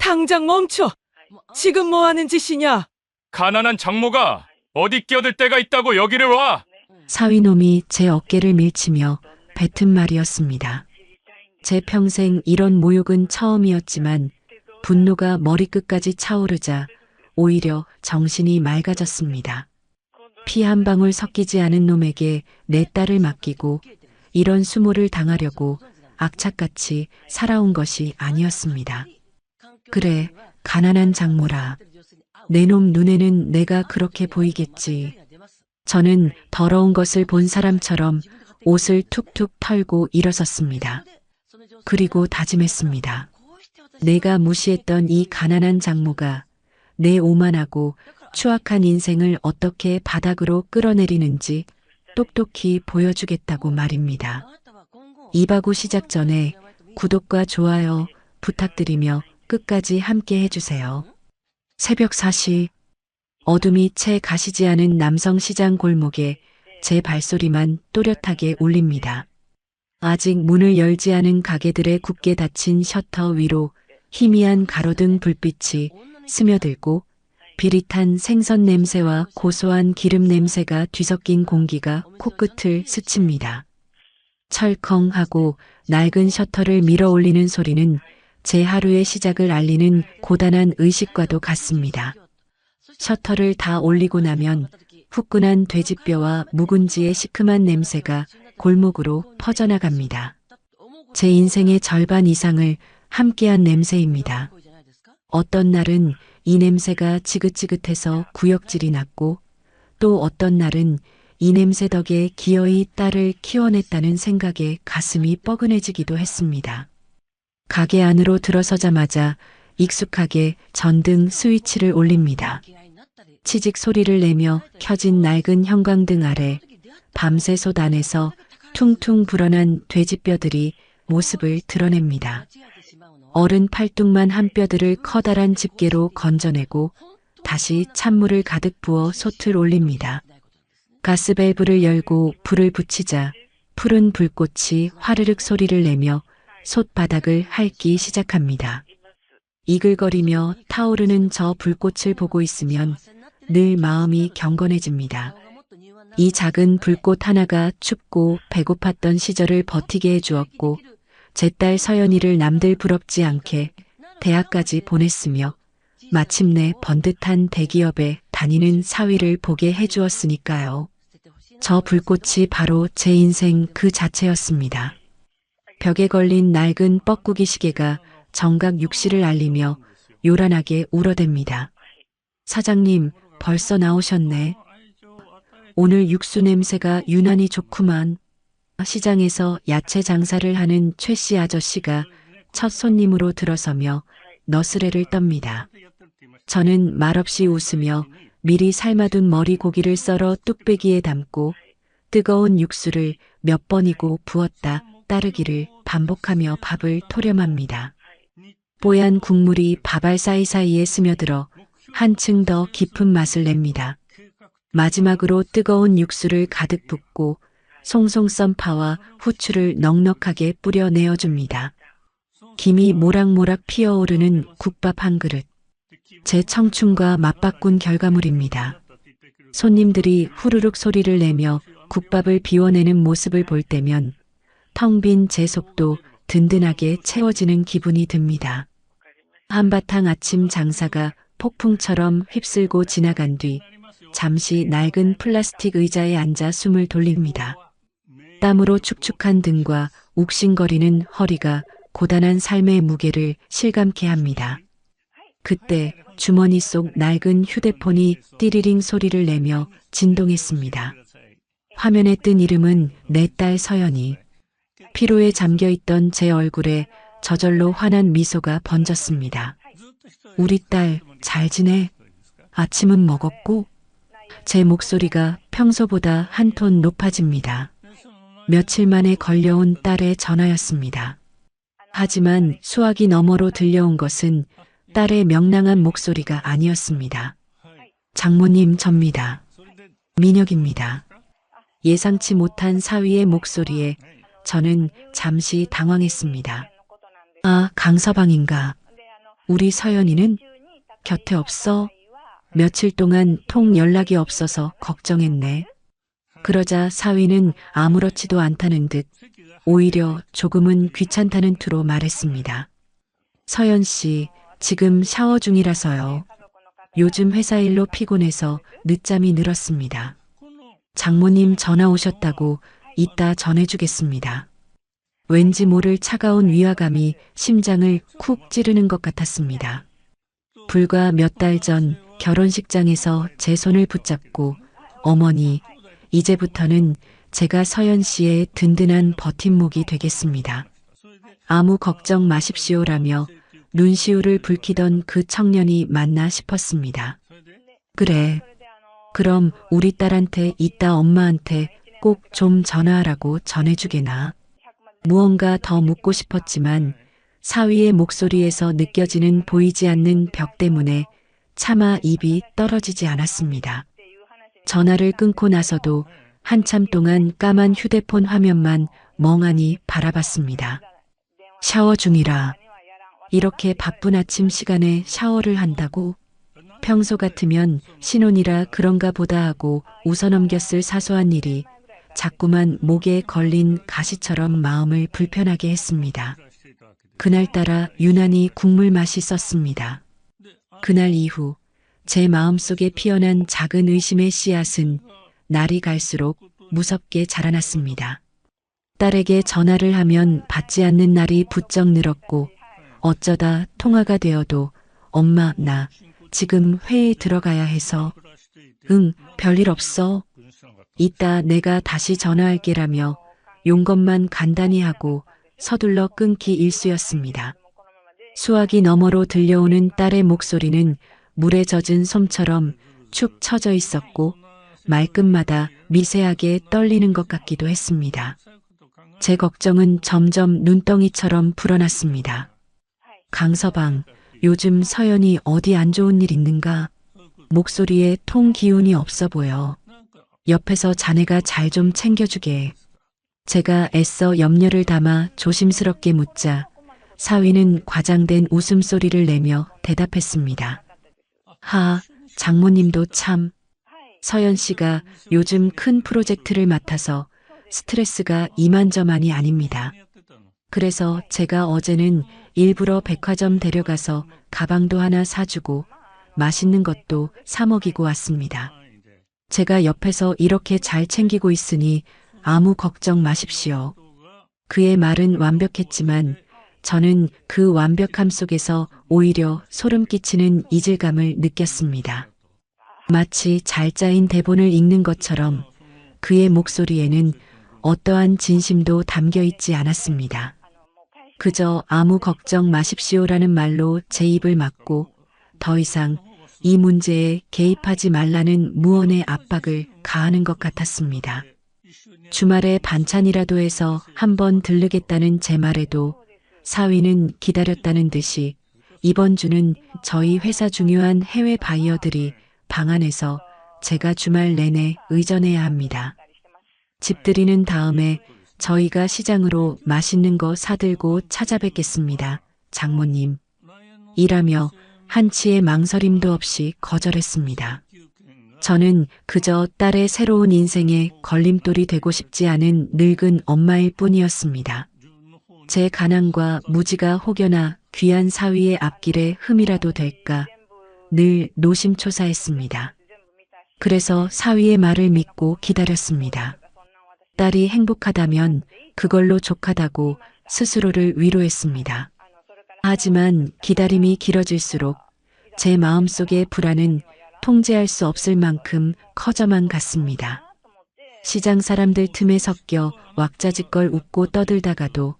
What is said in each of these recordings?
당장 멈춰! 지금 뭐 하는 짓이냐? 가난한 장모가 어디 끼어들 때가 있다고 여기를 와! 사위놈이 제 어깨를 밀치며 뱉은 말이었습니다. 제 평생 이런 모욕은 처음이었지만 분노가 머리끝까지 차오르자 오히려 정신이 맑아졌습니다. 피 한 방울 섞이지 않은 놈에게 내 딸을 맡기고 이런 수모를 당하려고 악착같이 살아온 것이 아니었습니다. 그래, 가난한 장모라. 내 놈 눈에는 내가 그렇게 보이겠지. 저는 더러운 것을 본 사람처럼 옷을 툭툭 털고 일어섰습니다. 그리고 다짐했습니다. 내가 무시했던 이 가난한 장모가 내 오만하고 추악한 인생을 어떻게 바닥으로 끌어내리는지 똑똑히 보여주겠다고 말입니다. 이바구 시작 전에 구독과 좋아요 부탁드리며 끝까지 함께 해주세요. 새벽 4시 어둠이 채 가시지 않은 남성시장 골목에 제 발소리만 또렷하게 울립니다. 아직 문을 열지 않은 가게들의 굳게 닫힌 셔터 위로 희미한 가로등 불빛이 스며들고 비릿한 생선 냄새와 고소한 기름 냄새가 뒤섞인 공기가 코끝을 스칩니다. 철컹하고 낡은 셔터를 밀어 올리는 소리는 제 하루의 시작을 알리는 고단한 의식과도 같습니다. 셔터를 다 올리고 나면 후끈한 돼지뼈와 묵은지의 시큼한 냄새가 골목으로 퍼져나갑니다. 제 인생의 절반 이상을 함께한 냄새입니다. 어떤 날은 이 냄새가 지긋지긋해서 구역질이 났고 또 어떤 날은 이 냄새 덕에 기어이 딸을 키워냈다는 생각에 가슴이 뻐근해지기도 했습니다. 가게 안으로 들어서자마자 익숙하게 전등 스위치를 올립니다. 치직 소리를 내며 켜진 낡은 형광등 아래 밤새 솥 안에서 퉁퉁 불어난 돼지뼈들이 모습을 드러냅니다. 어른 팔뚝만 한 뼈들을 커다란 집게로 건져내고 다시 찬물을 가득 부어 솥을 올립니다. 가스밸브를 열고 불을 붙이자 푸른 불꽃이 화르륵 소리를 내며 솥바닥을 핥기 시작합니다. 이글거리며 타오르는 저 불꽃을 보고 있으면 늘 마음이 경건해집니다. 이 작은 불꽃 하나가 춥고 배고팠던 시절을 버티게 해주었고 제 딸 서연이를 남들 부럽지 않게 대학까지 보냈으며 마침내 번듯한 대기업에 다니는 사위를 보게 해주었으니까요. 저 불꽃이 바로 제 인생 그 자체였습니다. 벽에 걸린 낡은 뻐꾸기 시계가 정각 6시를 알리며 요란하게 울어댑니다. 사장님, 벌써 나오셨네. 오늘 육수 냄새가 유난히 좋구만. 시장에서 야채 장사를 하는 최 씨 아저씨가 첫 손님으로 들어서며 너스레를 떱니다. 저는 말없이 웃으며 미리 삶아둔 머리고기를 썰어 뚝배기에 담고 뜨거운 육수를 몇 번이고 부었다 따르기를 반복하며 밥을 토렴합니다. 뽀얀 국물이 밥알 사이사이에 스며들어 한층 더 깊은 맛을 냅니다. 마지막으로 뜨거운 육수를 가득 붓고 송송 썬 파와 후추를 넉넉하게 뿌려 내어줍니다. 김이 모락모락 피어오르는 국밥 한 그릇. 제 청춘과 맞바꾼 결과물입니다. 손님들이 후루룩 소리를 내며 국밥을 비워내는 모습을 볼 때면 텅 빈 제 속도 든든하게 채워지는 기분이 듭니다. 한바탕 아침 장사가 폭풍처럼 휩쓸고 지나간 뒤 잠시 낡은 플라스틱 의자에 앉아 숨을 돌립니다. 땀으로 축축한 등과 욱신거리는 허리가 고단한 삶의 무게를 실감케 합니다. 그때 주머니 속 낡은 휴대폰이 띠리링 소리를 내며 진동했습니다. 화면에 뜬 이름은 내 딸 서연이. 피로에 잠겨있던 제 얼굴에 저절로 환한 미소가 번졌습니다. 우리 딸 잘 지내? 아침은 먹었고? 제 목소리가 평소보다 한 톤 높아집니다. 며칠 만에 걸려온 딸의 전화였습니다. 하지만 수화기 너머로 들려온 것은 딸의 명랑한 목소리가 아니었습니다. 장모님 접니다. 민혁입니다. 예상치 못한 사위의 목소리에 저는 잠시 당황했습니다. 아, 강서방인가? 우리 서연이는 곁에 없어? 며칠 동안 통 연락이 없어서 걱정했네. 그러자 사위는 아무렇지도 않다는 듯 오히려 조금은 귀찮다는 투로 말했습니다. 서연 씨, 지금 샤워 중이라서요. 요즘 회사 일로 피곤해서 늦잠이 늘었습니다. 장모님 전화 오셨다고 이따 전해주겠습니다. 왠지 모를 차가운 위화감이 심장을 쿡 찌르는 것 같았습니다. 불과 몇 달 전 결혼식장에서 제 손을 붙잡고 어머니, 이제부터는 제가 서연 씨의 든든한 버팀목이 되겠습니다. 아무 걱정 마십시오라며 눈시울을 붉히던 그 청년이 맞나 싶었습니다. 그래. 그럼 우리 딸한테 이따 엄마한테 꼭 좀 전화하라고 전해주게나. 무언가 더 묻고 싶었지만 사위의 목소리에서 느껴지는 보이지 않는 벽 때문에 차마 입이 떨어지지 않았습니다. 전화를 끊고 나서도 한참 동안 까만 휴대폰 화면만 멍하니 바라봤습니다. 샤워 중이라. 이렇게 바쁜 아침 시간에 샤워를 한다고? 평소 같으면 신혼이라 그런가 보다 하고 웃어넘겼을 사소한 일이 자꾸만 목에 걸린 가시처럼 마음을 불편하게 했습니다. 그날따라 유난히 국물 맛이 썼습니다. 그날 이후 제 마음속에 피어난 작은 의심의 씨앗은 날이 갈수록 무섭게 자라났습니다. 딸에게 전화를 하면 받지 않는 날이 부쩍 늘었고 어쩌다 통화가 되어도 엄마, 나 지금 회의에 들어가야 해서 응, 별일 없어. 이따 내가 다시 전화할게라며 용건만 간단히 하고 서둘러 끊기 일쑤였습니다. 수화기 너머로 들려오는 딸의 목소리는 물에 젖은 솜처럼 축 처져 있었고 말끝마다 미세하게 떨리는 것 같기도 했습니다. 제 걱정은 점점 눈덩이처럼 불어났습니다. 강서방, 요즘 서연이 어디 안 좋은 일 있는가? 목소리에 통 기운이 없어 보여. 옆에서 자네가 잘 좀 챙겨주게. 제가 애써 염려를 담아 조심스럽게 묻자 사위는 과장된 웃음소리를 내며 대답했습니다. 하, 장모님도 참. 서연 씨가 요즘 큰 프로젝트를 맡아서 스트레스가 이만저만이 아닙니다. 그래서 제가 어제는 일부러 백화점 데려가서 가방도 하나 사주고 맛있는 것도 사 먹이고 왔습니다. 제가 옆에서 이렇게 잘 챙기고 있으니 아무 걱정 마십시오. 그의 말은 완벽했지만 저는 그 완벽함 속에서 오히려 소름 끼치는 이질감을 느꼈습니다. 마치 잘 짜인 대본을 읽는 것처럼 그의 목소리에는 어떠한 진심도 담겨 있지 않았습니다. 그저 아무 걱정 마십시오라는 말로 제 입을 막고 더 이상 이 문제에 개입하지 말라는 무언의 압박을 가하는 것 같았습니다. 주말에 반찬이라도 해서 한번 들르겠다는 제 말에도 사위는 기다렸다는 듯이 이번 주는 저희 회사 중요한 해외 바이어들이 방한해서 제가 주말 내내 의전해야 합니다. 집들이는 다음에 저희가 시장으로 맛있는 거 사들고 찾아뵙겠습니다. 장모님. 이라며 한치의 망설임도 없이 거절했습니다. 저는 그저 딸의 새로운 인생에 걸림돌이 되고 싶지 않은 늙은 엄마일 뿐이었습니다. 제 가난과 무지가 혹여나 귀한 사위의 앞길에 흠이라도 될까 늘 노심초사했습니다. 그래서 사위의 말을 믿고 기다렸습니다. 딸이 행복하다면 그걸로 족하다고 스스로를 위로했습니다. 하지만 기다림이 길어질수록 제 마음속의 불안은 통제할 수 없을 만큼 커져만 갔습니다. 시장 사람들 틈에 섞여 왁자지껄 웃고 떠들다가도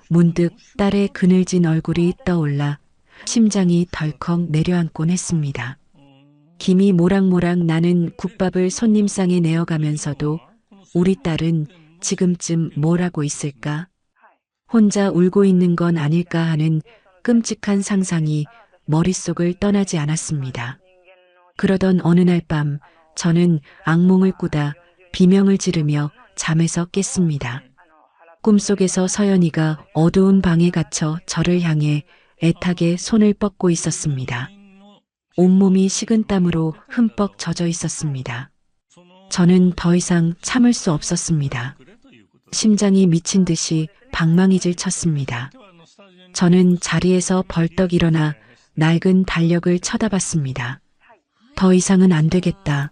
문득 딸의 그늘진 얼굴이 떠올라 심장이 덜컥 내려앉곤 했습니다. 김이 모락모락 나는 국밥을 손님상에 내어가면서도 우리 딸은 지금쯤 뭘 하고 있을까? 혼자 울고 있는 건 아닐까 하는 끔찍한 상상이 머릿속을 떠나지 않았습니다. 그러던 어느 날 밤 저는 악몽을 꾸다 비명을 지르며 잠에서 깼습니다. 꿈속에서 서연이가 어두운 방에 갇혀 저를 향해 애타게 손을 뻗고 있었습니다. 온몸이 식은땀으로 흠뻑 젖어 있었습니다. 저는 더 이상 참을 수 없었습니다. 심장이 미친 듯이 방망이질 쳤습니다. 저는 자리에서 벌떡 일어나 낡은 달력을 쳐다봤습니다. 더 이상은 안 되겠다.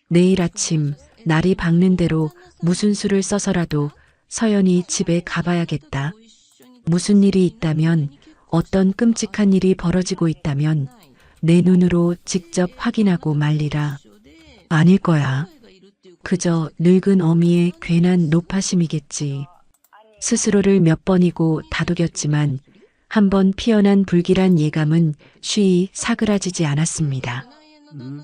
내일 아침 날이 밝는 대로 무슨 수를 써서라도 서연이 집에 가봐야겠다. 무슨 일이 있다면, 어떤 끔찍한 일이 벌어지고 있다면 내 눈으로 직접 확인하고 말리라. 아닐 거야. 그저 늙은 어미의 괜한 노파심이겠지. 스스로를 몇 번이고 다독였지만 한 번 피어난 불길한 예감은 쉬이 사그라지지 않았습니다.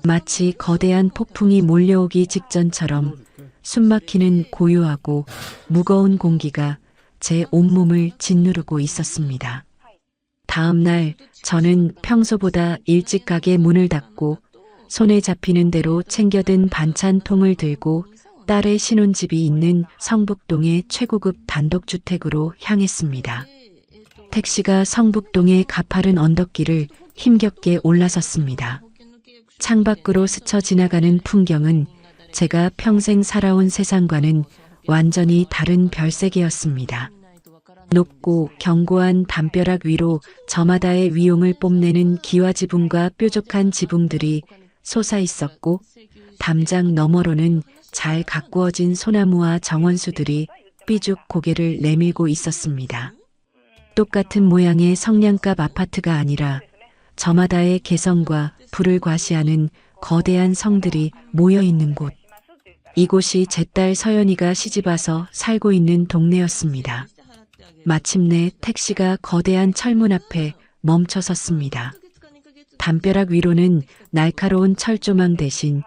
마치 거대한 폭풍이 몰려오기 직전처럼 숨막히는 고요하고 무거운 공기가 제 온몸을 짓누르고 있었습니다. 다음 날 저는 평소보다 일찍 가게 문을 닫고 손에 잡히는 대로 챙겨든 반찬통을 들고 딸의 신혼집이 있는 성북동의 최고급 단독주택으로 향했습니다. 택시가 성북동의 가파른 언덕길을 힘겹게 올라섰습니다. 창밖으로 스쳐 지나가는 풍경은 제가 평생 살아온 세상과는 완전히 다른 별세계였습니다. 높고 견고한 담벼락 위로 저마다의 위용을 뽐내는 기와지붕과 뾰족한 지붕들이 솟아 있었고, 담장 너머로는 잘 가꾸어진 소나무와 정원수들이 삐죽 고개를 내밀고 있었습니다. 똑같은 모양의 성냥갑 아파트가 아니라 저마다의 개성과 불을 과시하는 거대한 성들이 모여 있는 곳. 이곳이 제 딸 서연이가 시집와서 살고 있는 동네였습니다. 마침내 택시가 거대한 철문 앞에 멈춰 섰습니다. 담벼락 위로는 날카로운 철조망 대신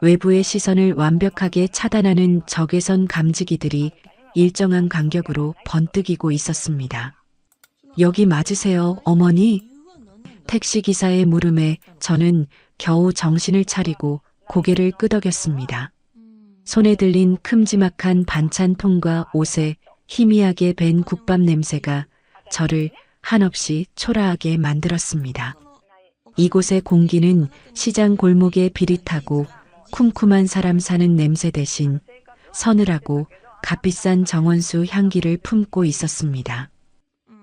외부의 시선을 완벽하게 차단하는 적외선 감지기들이 일정한 간격으로 번뜩이고 있었습니다. 여기 맞으세요, 어머니? 택시기사의 물음에 저는 겨우 정신을 차리고 고개를 끄덕였습니다. 손에 들린 큼지막한 반찬통과 옷에 희미하게 밴 국밥 냄새가 저를 한없이 초라하게 만들었습니다. 이곳의 공기는 시장 골목의 비릿하고 쿰쿰한 사람 사는 냄새 대신 서늘하고 값비싼 정원수 향기를 품고 있었습니다.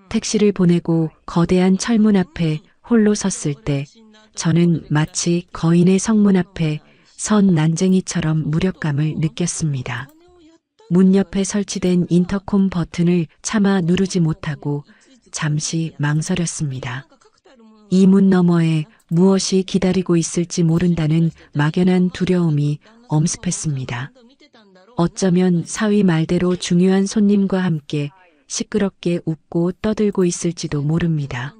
택시를 보내고 거대한 철문 앞에 홀로 섰을 때 저는 마치 거인의 성문 앞에 선 난쟁이처럼 무력감을 느꼈습니다. 문 옆에 설치된 인터콤 버튼을 차마 누르지 못하고 잠시 망설였습니다. 이 문 너머에 무엇이 기다리고 있을지 모른다는 막연한 두려움이 엄습했습니다. 어쩌면 사위 말대로 중요한 손님과 함께 시끄럽게 웃고 떠들고 있을지도 모릅니다.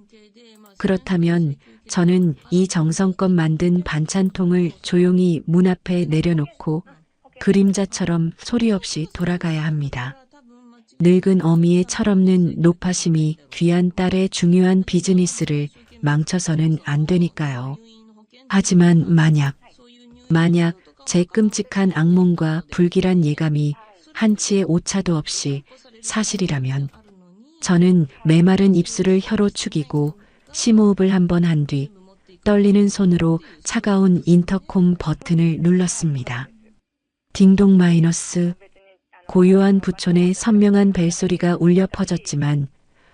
그렇다면 저는 이 정성껏 만든 반찬통을 조용히 문 앞에 내려놓고 그림자처럼 소리 없이 돌아가야 합니다. 늙은 어미의 철없는 노파심이 귀한 딸의 중요한 비즈니스를 망쳐서는 안 되니까요. 하지만 만약 제 끔찍한 악몽과 불길한 예감이 한치의 오차도 없이 사실이라면 저는 메마른 입술을 혀로 축이고 심호흡을 한 번 한 뒤 떨리는 손으로 차가운 인터콤 버튼을 눌렀습니다. 딩동 마이너스. 고요한 부촌의 선명한 벨소리가 울려 퍼졌지만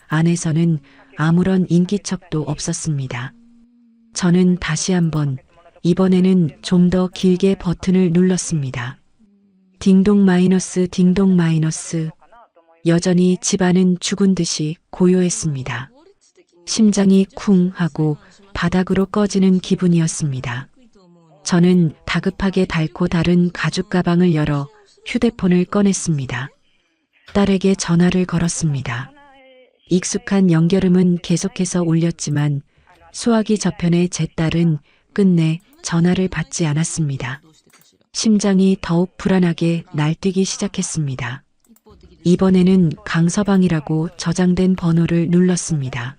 안에서는 아무런 인기척도 없었습니다. 저는 다시 한번, 이번에는 좀 더 길게 버튼을 눌렀습니다. 딩동 마이너스, 딩동 마이너스. 여전히 집안은 죽은 듯이 고요했습니다. 심장이 쿵 하고 바닥으로 꺼지는 기분이었습니다. 저는 다급하게 닳고 다른 가죽 가방을 열어 휴대폰을 꺼냈습니다. 딸에게 전화를 걸었습니다. 익숙한 연결음은 계속해서 울렸지만 수화기 저편의 제 딸은 끝내 전화를 받지 않았습니다. 심장이 더욱 불안하게 날뛰기 시작했습니다. 이번에는 강서방이라고 저장된 번호를 눌렀습니다.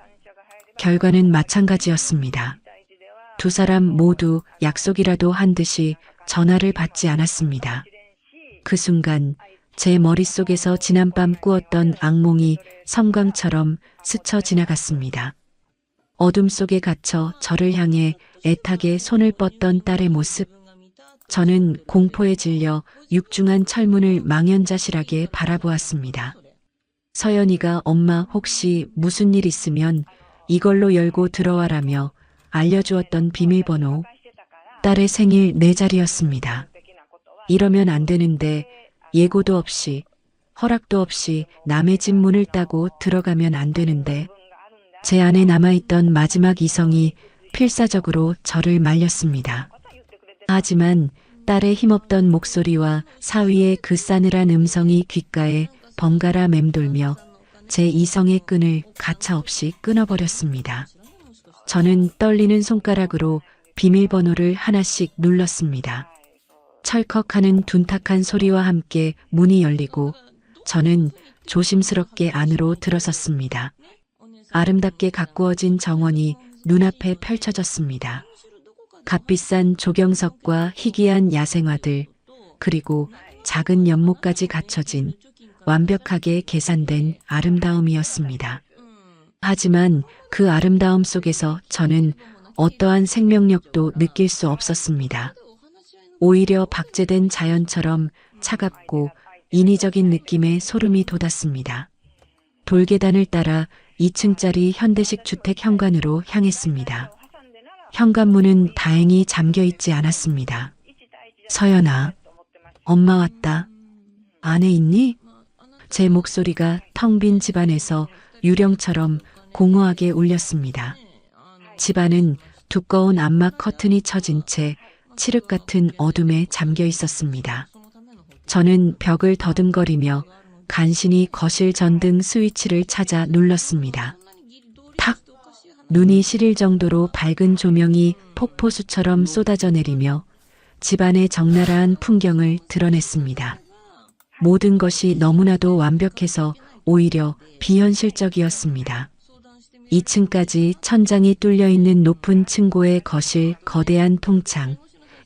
결과는 마찬가지였습니다. 두 사람 모두 약속이라도 한 듯이 전화를 받지 않았습니다. 그 순간 제 머릿속에서 지난밤 꾸었던 악몽이 섬광처럼 스쳐 지나갔습니다. 어둠 속에 갇혀 저를 향해 애타게 손을 뻗던 딸의 모습. 저는 공포에 질려 육중한 철문을 망연자실하게 바라보았습니다. 서연이가 엄마 혹시 무슨 일 있으면 이걸로 열고 들어와라며 알려주었던 비밀번호. 딸의 생일 4자리였습니다. 이러면 안 되는데 예고도 없이 허락도 없이 남의 집 문을 따고 들어가면 안 되는데 제 안에 남아있던 마지막 이성이 필사적으로 저를 말렸습니다. 하지만 딸의 힘없던 목소리와 사위의 그 싸늘한 음성이 귓가에 번갈아 맴돌며 제 이성의 끈을 가차없이 끊어버렸습니다. 저는 떨리는 손가락으로 비밀번호를 하나씩 눌렀습니다. 철컥하는 둔탁한 소리와 함께 문이 열리고 저는 조심스럽게 안으로 들어섰습니다. 아름답게 가꾸어진 정원이 눈앞에 펼쳐졌습니다. 값비싼 조경석과 희귀한 야생화들, 그리고 작은 연못까지 갖춰진 완벽하게 계산된 아름다움이었습니다. 하지만 그 아름다움 속에서 저는 어떠한 생명력도 느낄 수 없었습니다. 오히려 박제된 자연처럼 차갑고 인위적인 느낌의 소름이 돋았습니다. 돌계단을 따라 2층짜리 현대식 주택 현관으로 향했습니다. 현관문은 다행히 잠겨 있지 않았습니다. 서연아, 엄마 왔다. 안에 있니? 제 목소리가 텅 빈 집안에서 유령처럼 공허하게 울렸습니다. 집안은 두꺼운 암막 커튼이 쳐진 채 칠흑 같은 어둠에 잠겨 있었습니다. 저는 벽을 더듬거리며 간신히 거실 전등 스위치를 찾아 눌렀습니다. 탁! 눈이 시릴 정도로 밝은 조명이 폭포수처럼 쏟아져 내리며 집안의 적나라한 풍경을 드러냈습니다. 모든 것이 너무나도 완벽해서 오히려 비현실적이었습니다. 2층까지 천장이 뚫려 있는 높은 층고의 거실, 거대한 통창,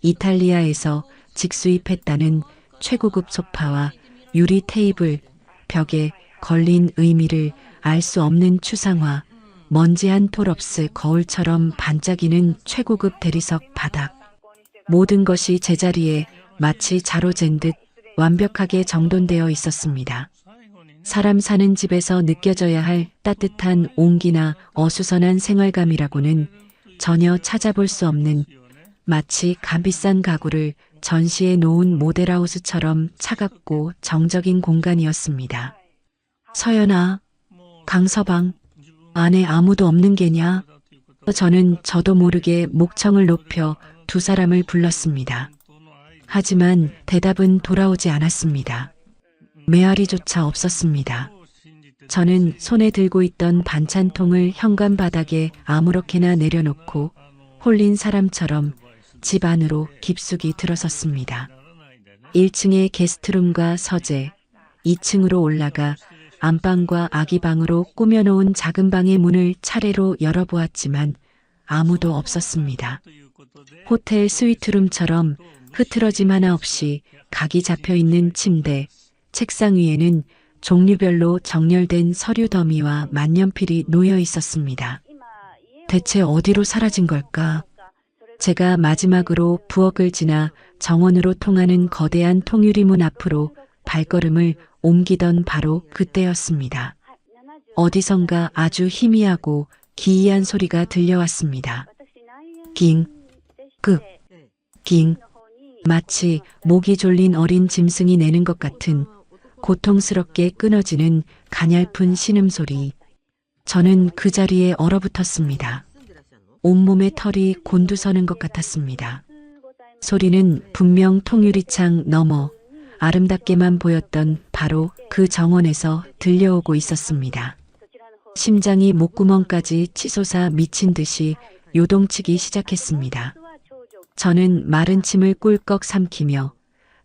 이탈리아에서 직수입했다는 최고급 소파와 유리 테이블, 벽에 걸린 의미를 알 수 없는 추상화, 먼지 한 톨 없을 거울처럼 반짝이는 최고급 대리석 바닥. 모든 것이 제자리에 마치 자로 잰 듯 완벽하게 정돈되어 있었습니다. 사람 사는 집에서 느껴져야 할 따뜻한 온기나 어수선한 생활감이라고는 전혀 찾아볼 수 없는, 마치 값비싼 가구를 전시해 놓은 모델하우스처럼 차갑고 정적인 공간이었습니다. 서연아, 강서방, 안에 아무도 없는 게냐? 저는 저도 모르게 목청을 높여 두 사람을 불렀습니다. 하지만 대답은 돌아오지 않았습니다. 메아리조차 없었습니다. 저는 손에 들고 있던 반찬통을 현관 바닥에 아무렇게나 내려놓고 홀린 사람처럼 집 안으로 깊숙이 들어섰습니다. 1층의 게스트룸과 서재, 2층으로 올라가 안방과 아기방으로 꾸며놓은 작은 방의 문을 차례로 열어보았지만 아무도 없었습니다. 호텔 스위트룸처럼 흐트러짐 하나 없이 각이 잡혀있는 침대, 책상 위에는 종류별로 정렬된 서류 더미와 만년필이 놓여 있었습니다. 대체 어디로 사라진 걸까? 제가 마지막으로 부엌을 지나 정원으로 통하는 거대한 통유리문 앞으로 발걸음을 옮기던 바로 그때였습니다. 어디선가 아주 희미하고 기이한 소리가 들려왔습니다. 깅, 끄, 깅. 마치 목이 졸린 어린 짐승이 내는 것 같은 고통스럽게 끊어지는 가냘픈 신음소리. 저는 그 자리에 얼어붙었습니다. 온몸의 털이 곤두서는 것 같았습니다. 소리는 분명 통유리창 너머 아름답게만 보였던 바로 그 정원에서 들려오고 있었습니다. 심장이 목구멍까지 치솟아 미친 듯이 요동치기 시작했습니다. 저는 마른 침을 꿀꺽 삼키며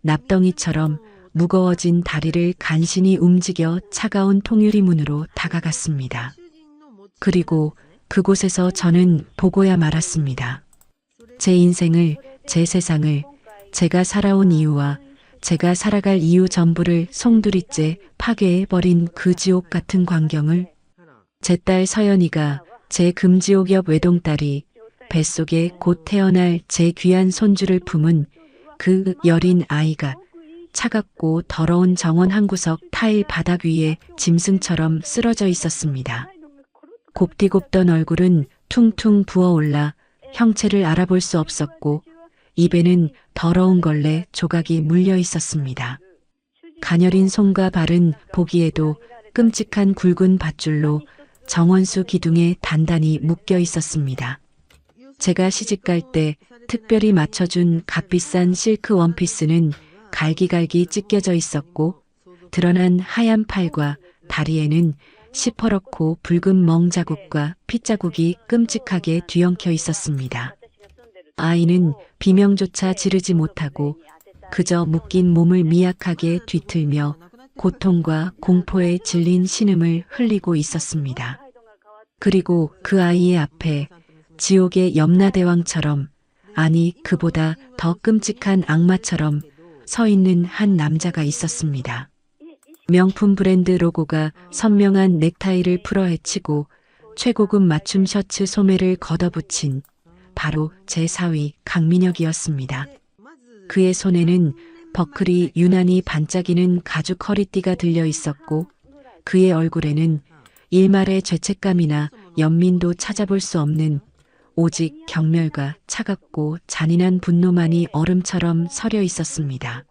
납덩이처럼 무거워진 다리를 간신히 움직여 차가운 통유리 문으로 다가갔습니다. 그리고 그곳에서 저는 보고야 말았습니다. 제 인생을, 제 세상을, 제가 살아온 이유와 제가 살아갈 이유 전부를 송두리째 파괴해버린 그 지옥 같은 광경을. 제 딸 서연이가 제 금지옥엽 외동딸이 뱃속에 곧 태어날 제 귀한 손주를 품은 그 여린 아이가 차갑고 더러운 정원 한 구석 타일 바닥 위에 짐승처럼 쓰러져 있었습니다. 곱디곱던 얼굴은 퉁퉁 부어올라 형체를 알아볼 수 없었고 입에는 더러운 걸레 조각이 물려 있었습니다. 가녀린 손과 발은 보기에도 끔찍한 굵은 밧줄로 정원수 기둥에 단단히 묶여 있었습니다. 제가 시집갈 때 특별히 맞춰준 값비싼 실크 원피스는 갈기갈기 찢겨져 있었고 드러난 하얀 팔과 다리에는 시퍼렇고 붉은 멍 자국과 피 자국이 끔찍하게 뒤엉켜 있었습니다. 아이는 비명조차 지르지 못하고 그저 묶인 몸을 미약하게 뒤틀며 고통과 공포에 질린 신음을 흘리고 있었습니다. 그리고 그 아이의 앞에 지옥의 염라대왕처럼, 아니 그보다 더 끔찍한 악마처럼 서 있는 한 남자가 있었습니다. 명품 브랜드 로고가 선명한 넥타이를 풀어헤치고 최고급 맞춤 셔츠 소매를 걷어붙인 바로 제 사위 강민혁이었습니다. 그의 손에는 버클이 유난히 반짝이는 가죽 허리띠가 들려 있었고 그의 얼굴에는 일말의 죄책감이나 연민도 찾아볼 수 없는 오직 경멸과 차갑고 잔인한 분노만이 얼음처럼 서려 있었습니다.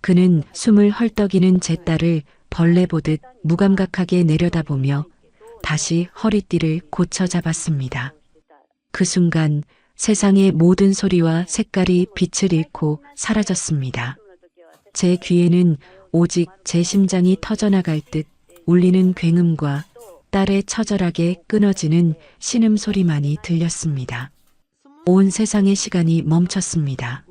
그는 숨을 헐떡이는 제 딸을 벌레 보듯 무감각하게 내려다보며 다시 허리띠를 고쳐 잡았습니다. 그 순간 세상의 모든 소리와 색깔이 빛을 잃고 사라졌습니다. 제 귀에는 오직 제 심장이 터져나갈 듯 울리는 굉음과 딸의 처절하게 끊어지는 신음소리만이 들렸습니다. 온 세상의 시간이 멈췄습니다.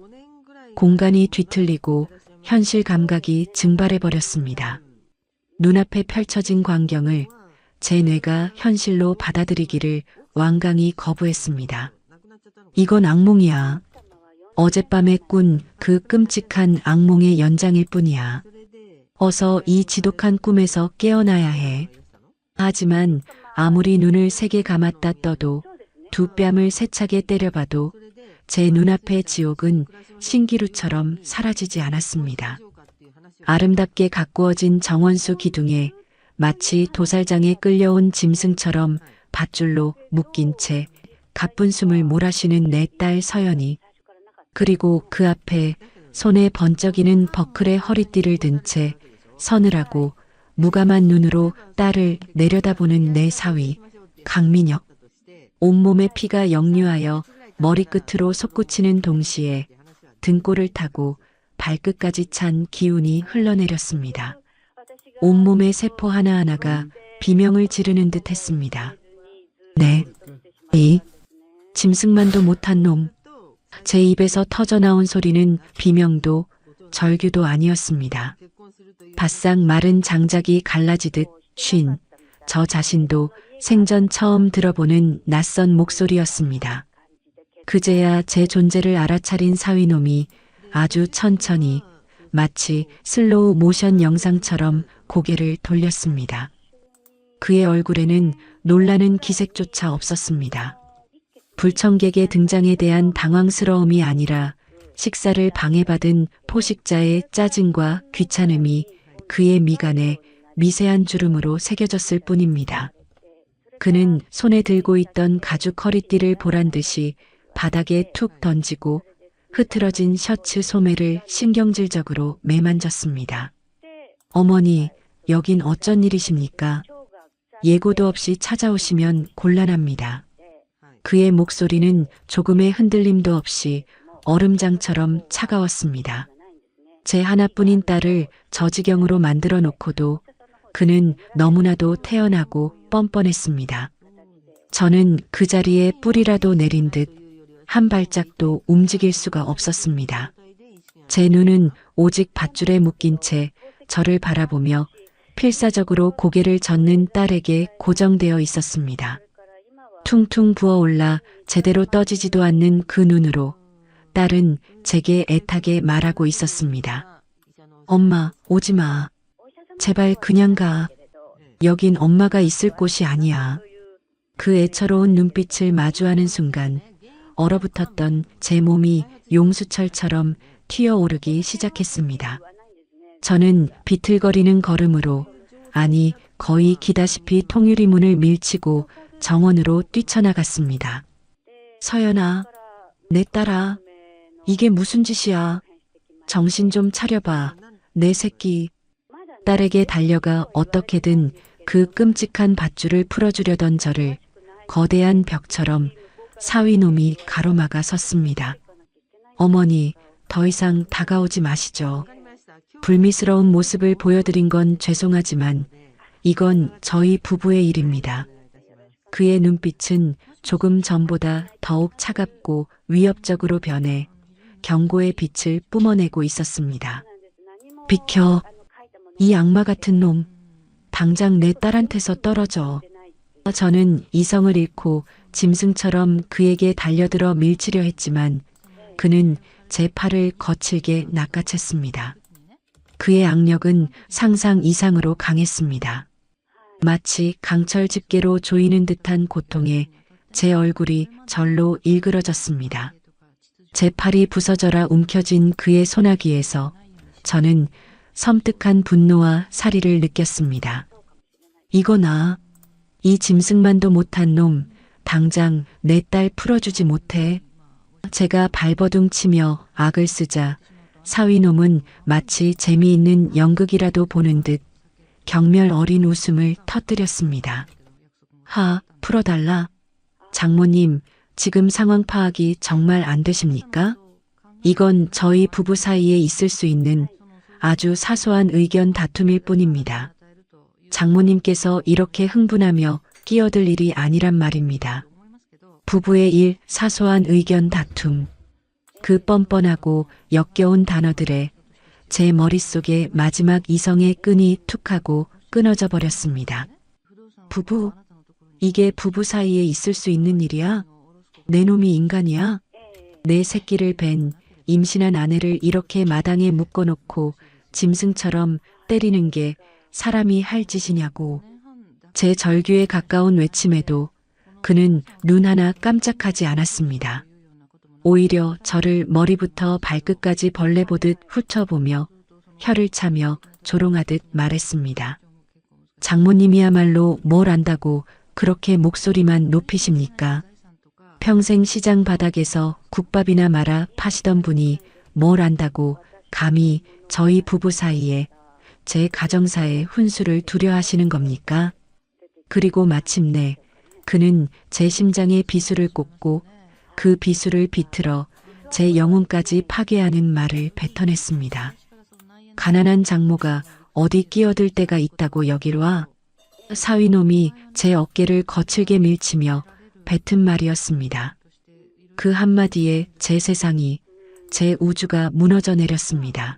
공간이 뒤틀리고 현실 감각이 증발해버렸습니다. 눈앞에 펼쳐진 광경을 제 뇌가 현실로 받아들이기를 완강히 거부했습니다. 이건 악몽이야. 어젯밤에 꾼 그 끔찍한 악몽의 연장일 뿐이야. 어서 이 지독한 꿈에서 깨어나야 해. 하지만 아무리 눈을 세게 감았다 떠도 두 뺨을 세차게 때려봐도 제 눈앞의 지옥은 신기루처럼 사라지지 않았습니다. 아름답게 가꾸어진 정원수 기둥에 마치 도살장에 끌려온 짐승처럼 밧줄로 묶인 채 가쁜 숨을 몰아쉬는 내 딸 서연이, 그리고 그 앞에 손에 번쩍이는 버클의 허리띠를 든 채 서늘하고 무감한 눈으로 딸을 내려다보는 내 사위 강민혁. 온몸에 피가 역류하여 머리끝으로 솟구치는 동시에 등골을 타고 발끝까지 찬 기운이 흘러내렸습니다. 온몸의 세포 하나하나가 비명을 지르는 듯 했습니다. 네, 이 짐승만도 못한 놈. 제 입에서 터져나온 소리는 비명도 절규도 아니었습니다. 바싹 마른 장작이 갈라지듯 쉰 저 자신도 생전 처음 들어보는 낯선 목소리였습니다. 그제야 제 존재를 알아차린 사위놈이 아주 천천히 마치 슬로우 모션 영상처럼 고개를 돌렸습니다. 그의 얼굴에는 놀라는 기색조차 없었습니다. 불청객의 등장에 대한 당황스러움이 아니라 식사를 방해받은 포식자의 짜증과 귀찮음이 그의 미간에 미세한 주름으로 새겨졌을 뿐입니다. 그는 손에 들고 있던 가죽 허리띠를 보란듯이 바닥에 툭 던지고 흐트러진 셔츠 소매를 신경질적으로 매만졌습니다. 어머니, 여긴 어쩐 일이십니까? 예고도 없이 찾아오시면 곤란합니다. 그의 목소리는 조금의 흔들림도 없이 얼음장처럼 차가웠습니다. 제 하나뿐인 딸을 저 지경으로 만들어 놓고도 그는 너무나도 태연하고 뻔뻔했습니다. 저는 그 자리에 뿌리라도 내린 듯 한 발짝도 움직일 수가 없었습니다. 제 눈은 오직 밧줄에 묶인 채 저를 바라보며 필사적으로 고개를 젓는 딸에게 고정되어 있었습니다. 퉁퉁 부어올라 제대로 떠지지도 않는 그 눈으로 딸은 제게 애타게 말하고 있었습니다. 엄마, 오지 마. 제발 그냥 가. 여긴 엄마가 있을 곳이 아니야. 그 애처로운 눈빛을 마주하는 순간 얼어붙었던 제 몸이 용수철처럼 튀어오르기 시작했습니다. 저는 비틀거리는 걸음으로, 아니 거의 기다시피 통유리 문을 밀치고 정원으로 뛰쳐나갔습니다. 서연아, 내 딸아, 이게 무슨 짓이야? 정신 좀 차려봐, 내 새끼. 딸에게 달려가 어떻게든 그 끔찍한 밧줄을 풀어주려던 저를 거대한 벽처럼 사위놈이 가로막아 섰습니다. 어머니, 더 이상 다가오지 마시죠. 불미스러운 모습을 보여드린 건 죄송하지만 이건 저희 부부의 일입니다. 그의 눈빛은 조금 전보다 더욱 차갑고 위협적으로 변해 경고의 빛을 뿜어내고 있었습니다. 비켜, 이 악마 같은 놈. 당장 내 딸한테서 떨어져. 저는 이성을 잃고 짐승처럼 그에게 달려들어 밀치려 했지만 그는 제 팔을 거칠게 낚아챘습니다. 그의 악력은 상상 이상으로 강했습니다. 마치 강철 집게로 조이는 듯한 고통에 제 얼굴이 절로 일그러졌습니다. 제 팔이 부서져라 움켜쥔 그의 소나기에서 저는 섬뜩한 분노와 살의를 느꼈습니다. 이거나, 이 짐승만도 못한 놈, 당장 내 딸 풀어주지 못해. 제가 발버둥 치며 악을 쓰자 사위놈은 마치 재미있는 연극이라도 보는 듯 경멸 어린 웃음을 터뜨렸습니다. 풀어달라. 장모님, 지금 상황 파악이 정말 안 되십니까? 이건 저희 부부 사이에 있을 수 있는 아주 사소한 의견 다툼일 뿐입니다. 장모님께서 이렇게 흥분하며 끼어들 일이 아니란 말입니다. 부부의 일, 사소한 의견 다툼. 그 뻔뻔하고 역겨운 단어들에 제 머릿속에 마지막 이성의 끈이 툭 하고 끊어져 버렸습니다. 부부? 이게 부부 사이에 있을 수 있는 일이야? 내 놈이 인간이야? 내 새끼를 벤 임신한 아내를 이렇게 마당에 묶어놓고 짐승처럼 때리는 게 사람이 할 짓이냐고. 제 절규에 가까운 외침에도 그는 눈 하나 깜짝하지 않았습니다. 오히려 저를 머리부터 발끝까지 벌레 보듯 훑어보며 혀를 차며 조롱하듯 말했습니다. 장모님이야말로 뭘 안다고 그렇게 목소리만 높이십니까? 평생 시장 바닥에서 국밥이나 말아 파시던 분이 뭘 안다고 감히 저희 부부 사이에 제 가정사의 훈수를 두려하시는 겁니까? 그리고 마침내 그는 제 심장에 비수를 꽂고 그 비수를 비틀어 제 영혼까지 파괴하는 말을 뱉어냈습니다. 가난한 장모가 어디 끼어들 때가 있다고 여길 와? 사위놈이 제 어깨를 거칠게 밀치며 뱉은 말이었습니다. 그 한마디에 제 세상이, 제 우주가 무너져 내렸습니다.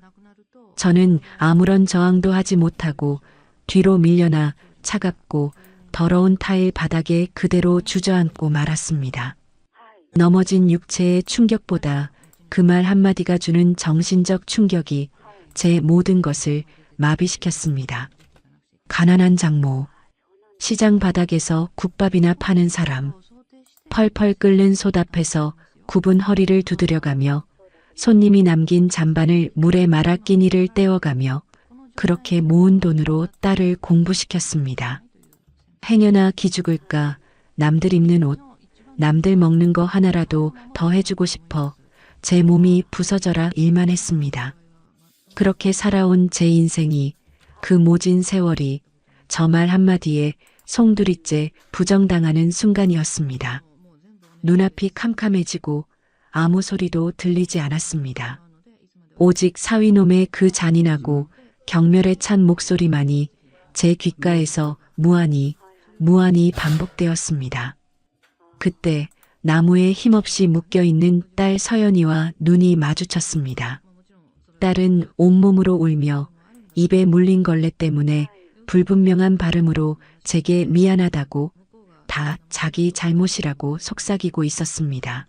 저는 아무런 저항도 하지 못하고 뒤로 밀려나 차갑고 더러운 타일 바닥에 그대로 주저앉고 말았습니다. 넘어진 육체의 충격보다 그 말 한마디가 주는 정신적 충격이 제 모든 것을 마비시켰습니다. 가난한 장모, 시장 바닥에서 국밥이나 파는 사람, 펄펄 끓는 솥 앞에서 굽은 허리를 두드려가며 손님이 남긴 잔반을 물에 말아 끼니를 떼어가며 그렇게 모은 돈으로 딸을 공부시켰습니다. 행여나 기죽을까 남들 입는 옷, 남들 먹는 거 하나라도 더 해주고 싶어 제 몸이 부서져라 일만 했습니다. 그렇게 살아온 제 인생이, 그 모진 세월이 저 말 한마디에 송두리째 부정당하는 순간이었습니다. 눈앞이 캄캄해지고 아무 소리도 들리지 않았습니다. 오직 사위놈의 그 잔인하고 경멸에 찬 목소리만이 제 귓가에서 무한히 반복되었습니다. 그때 나무에 힘없이 묶여있는 딸 서연이와 눈이 마주쳤습니다. 딸은 온몸으로 울며 입에 물린 걸레 때문에 불분명한 발음으로 제게 미안하다고, 다 자기 잘못이라고 속삭이고 있었습니다.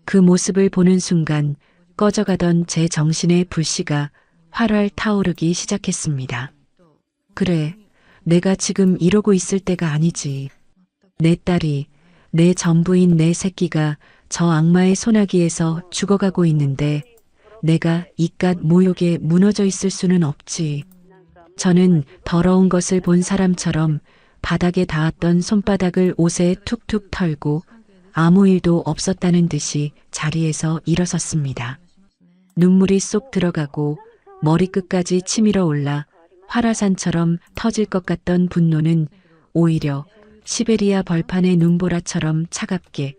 그 모습을 보는 순간 꺼져가던 제 정신의 불씨가 활활 타오르기 시작했습니다. 그래, 내가 지금 이러고 있을 때가 아니지. 내 딸이, 내 전부인 내 새끼가 저 악마의 소나기에서 죽어가고 있는데 내가 이깟 모욕에 무너져 있을 수는 없지. 저는 더러운 것을 본 사람처럼 바닥에 닿았던 손바닥을 옷에 툭툭 털고 아무 일도 없었다는 듯이 자리에서 일어섰습니다. 눈물이 쏙 들어가고 머리끝까지 치밀어 올라 화라산처럼 터질 것 같던 분노는 오히려 시베리아 벌판의 눈보라처럼 차갑게,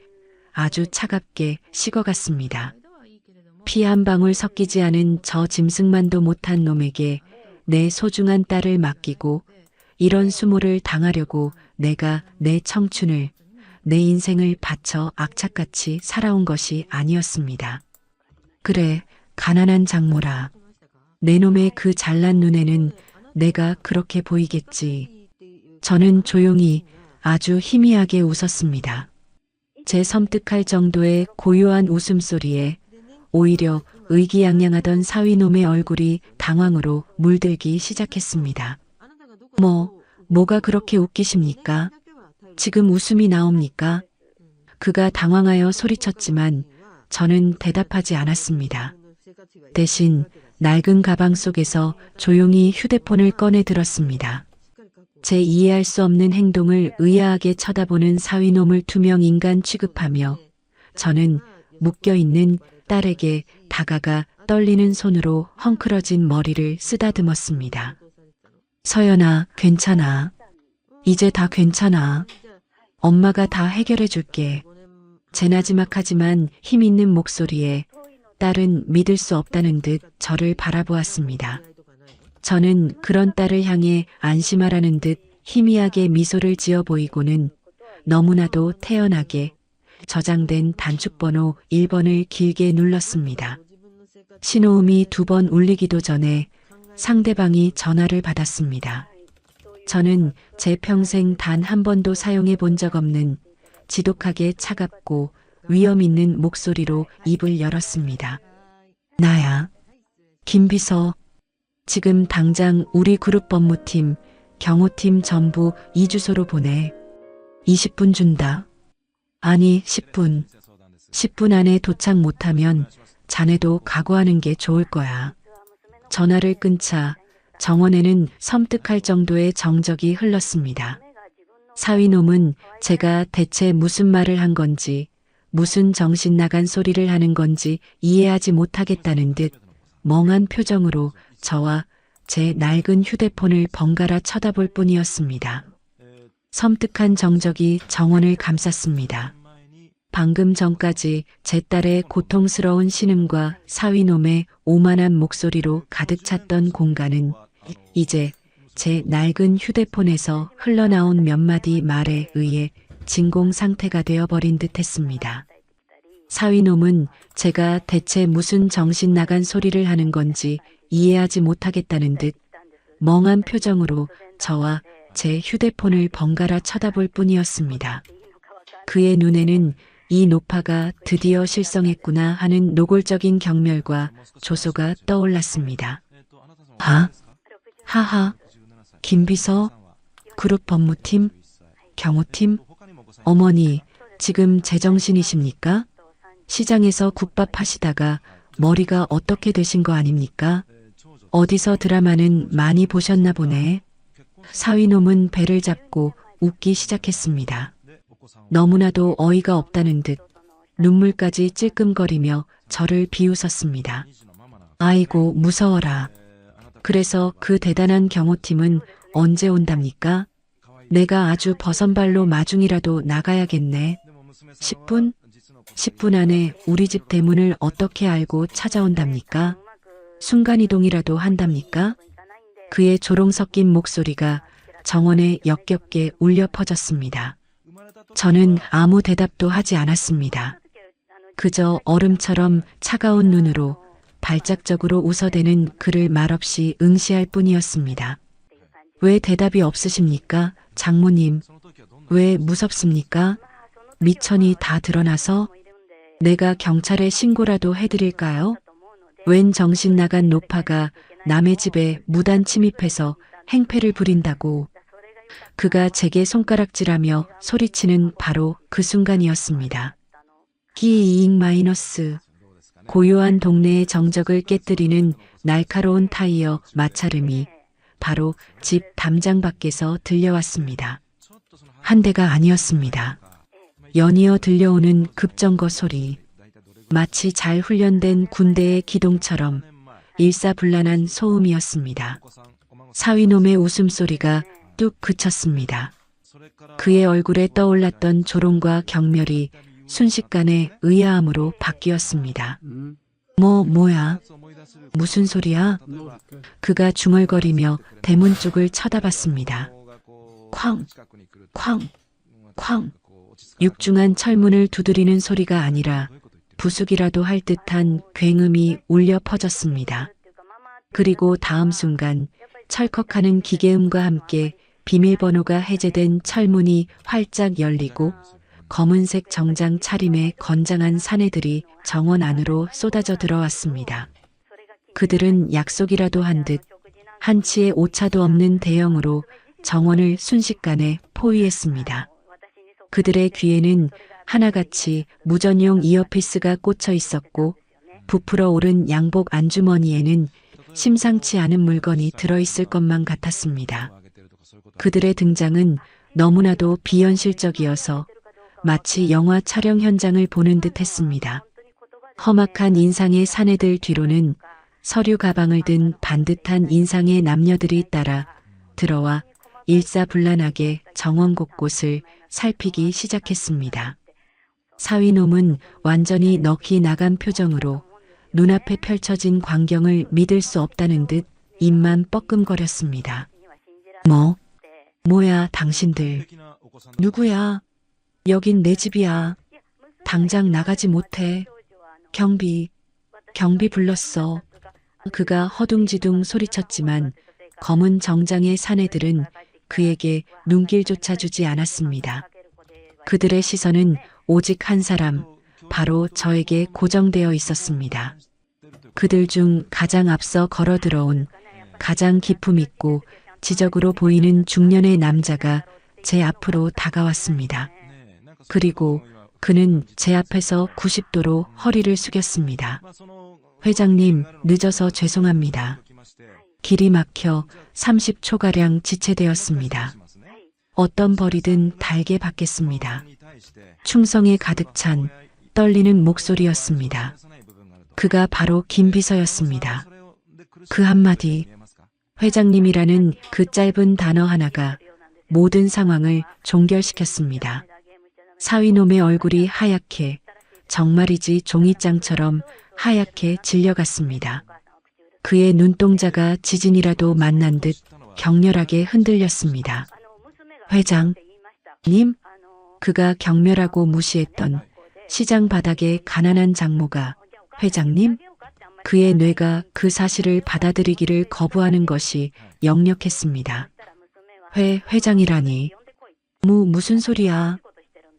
아주 차갑게 식어갔습니다. 피 한 방울 섞이지 않은 저 짐승만도 못한 놈에게 내 소중한 딸을 맡기고 이런 수모를 당하려고 내가 내 청춘을, 내 인생을 바쳐 악착같이 살아온 것이 아니었습니다. 그래, 가난한 장모라. 내 놈의 그 잘난 눈에는 내가 그렇게 보이겠지. 저는 조용히 아주 희미하게 웃었습니다. 제 섬뜩할 정도의 고요한 웃음소리에 오히려 의기양양하던 사위놈의 얼굴이 당황으로 물들기 시작했습니다. 뭐가 그렇게 웃기십니까? 지금 웃음이 나옵니까? 그가 당황하여 소리쳤지만 저는 대답하지 않았습니다. 대신 낡은 가방 속에서 조용히 휴대폰을 꺼내 들었습니다. 제 이해할 수 없는 행동을 의아하게 쳐다보는 사위놈을 투명 인간 취급하며 저는 묶여있는 딸에게 다가가 떨리는 손으로 헝클어진 머리를 쓰다듬었습니다. 서연아, 괜찮아. 이제 다 괜찮아. 엄마가 다 해결해 줄게. 제 나지막하지만 힘있는 목소리에 딸은 믿을 수 없다는 듯 저를 바라보았습니다. 저는 그런 딸을 향해 안심하라는 듯 희미하게 미소를 지어 보이고는 너무나도 태연하게 저장된 단축번호 1번을 길게 눌렀습니다. 신호음이 2번 울리기도 전에 상대방이 전화를 받았습니다. 저는 제 평생 단 한 번도 사용해 본 적 없는 지독하게 차갑고 위험 있는 목소리로 입을 열었습니다. 나야. 김비서. 지금 당장 우리 그룹 법무팀, 경호팀 전부 이 주소로 보내. 20분 준다. 아니, 10분. 10분 안에 도착 못하면 자네도 각오하는 게 좋을 거야. 전화를 끊자 정원에는 섬뜩할 정도의 정적이 흘렀습니다. 사위놈은 제가 대체 무슨 말을 한 건지, 무슨 정신 나간 소리를 하는 건지 이해하지 못하겠다는 듯 멍한 표정으로 저와 제 낡은 휴대폰을 번갈아 쳐다볼 뿐이었습니다. 섬뜩한 정적이 정원을 감쌌습니다. 방금 전까지 제 딸의 고통스러운 신음과 사위놈의 오만한 목소리로 가득 찼던 공간은 이제 제 낡은 휴대폰에서 흘러나온 몇 마디 말에 의해 진공 상태가 되어버린 듯 했습니다. 사위놈은 제가 대체 무슨 정신 나간 소리를 하는 건지 이해하지 못하겠다는 듯 멍한 표정으로 저와 제 휴대폰을 번갈아 쳐다볼 뿐이었습니다. 그의 눈에는 이 노파가 드디어 실성했구나 하는 노골적인 경멸과 조소가 떠올랐습니다. 하하, 김비서, 그룹 법무팀, 경호팀, 어머니, 지금 제정신이십니까? 시장에서 국밥 하시다가 머리가 어떻게 되신 거 아닙니까? 어디서 드라마는 많이 보셨나 보네. 사위놈은 배를 잡고 웃기 시작했습니다. 너무나도 어이가 없다는 듯 눈물까지 찔끔거리며 저를 비웃었습니다. 아이고, 무서워라. 그래서 그 대단한 경호팀은 언제 온답니까? 내가 아주 버선발로 마중이라도 나가야겠네. 10분? 10분 안에 우리 집 대문을 어떻게 알고 찾아온답니까? 순간이동이라도 한답니까? 그의 조롱 섞인 목소리가 정원에 역겹게 울려 퍼졌습니다. 저는 아무 대답도 하지 않았습니다. 그저 얼음처럼 차가운 눈으로 발작적으로 웃어대는 그를 말없이 응시할 뿐이었습니다. 왜 대답이 없으십니까? 장모님, 왜 무섭습니까? 미천이 다 드러나서? 내가 경찰에 신고라도 해드릴까요? 웬 정신 나간 노파가 남의 집에 무단 침입해서 행패를 부린다고. 그가 제게 손가락질하며 소리치는 바로 그 순간이었습니다. 끼잉 마이너스. 고요한 동네의 정적을 깨뜨리는 날카로운 타이어 마찰음이 바로 집 담장 밖에서 들려왔습니다. 한 대가 아니었습니다. 연이어 들려오는 급정거 소리. 마치 잘 훈련된 군대의 기동처럼 일사불란한 소음이었습니다. 사위놈의 웃음소리가 뚝 그쳤습니다. 그의 얼굴에 떠올랐던 조롱과 경멸이 순식간에 의아함으로 바뀌었습니다. 뭐야? 무슨 소리야? 그가 중얼거리며 대문 쪽을 쳐다봤습니다. 쾅, 쾅, 쾅. 육중한 철문을 두드리는 소리가 아니라 부수기라도 할 듯한 굉음이 울려 퍼졌습니다. 그리고 다음 순간 철컥하는 기계음과 함께 비밀번호가 해제된 철문이 활짝 열리고 검은색 정장 차림의 건장한 사내들이 정원 안으로 쏟아져 들어왔습니다. 그들은 약속이라도 한 듯 한치의 오차도 없는 대형으로 정원을 순식간에 포위했습니다. 그들의 귀에는 하나같이 무전용 이어피스가 꽂혀 있었고 부풀어 오른 양복 안주머니에는 심상치 않은 물건이 들어있을 것만 같았습니다. 그들의 등장은 너무나도 비현실적이어서 마치 영화 촬영 현장을 보는 듯 했습니다. 험악한 인상의 사내들 뒤로는 서류 가방을 든 반듯한 인상의 남녀들이 따라 들어와 일사불란하게 정원 곳곳을 살피기 시작했습니다. 사위놈은 완전히 넋이 나간 표정으로 눈앞에 펼쳐진 광경을 믿을 수 없다는 듯 입만 뻐끔거렸습니다. 뭐야 당신들. 누구야? 여긴 내 집이야. 당장 나가지 못해. 경비 불렀어. 그가 허둥지둥 소리쳤지만 검은 정장의 사내들은 그에게 눈길조차 주지 않았습니다. 그들의 시선은 오직 한 사람, 바로 저에게 고정되어 있었습니다. 그들 중 가장 앞서 걸어 들어온 가장 기품 있고 지적으로 보이는 중년의 남자가 제 앞으로 다가왔습니다. 그리고 그는 제 앞에서 90도로 허리를 숙였습니다. 회장님, 늦어서 죄송합니다. 길이 막혀 30초가량 지체되었습니다. 어떤 벌이든 달게 받겠습니다. 충성에 가득 찬 떨리는 목소리였습니다. 그가 바로 김비서였습니다. 그 한마디, 회장님이라는 그 짧은 단어 하나가 모든 상황을 종결시켰습니다. 사위놈의 얼굴이 하얗게, 정말이지 종이장처럼 하얗게 질려갔습니다. 그의 눈동자가 지진이라도 만난 듯 격렬하게 흔들렸습니다. 회장님? 그가 경멸하고 무시했던 시장 바닥의 가난한 장모가 회장님? 그의 뇌가 그 사실을 받아들이기를 거부하는 것이 역력했습니다. 회장이라니. 무슨 소리야?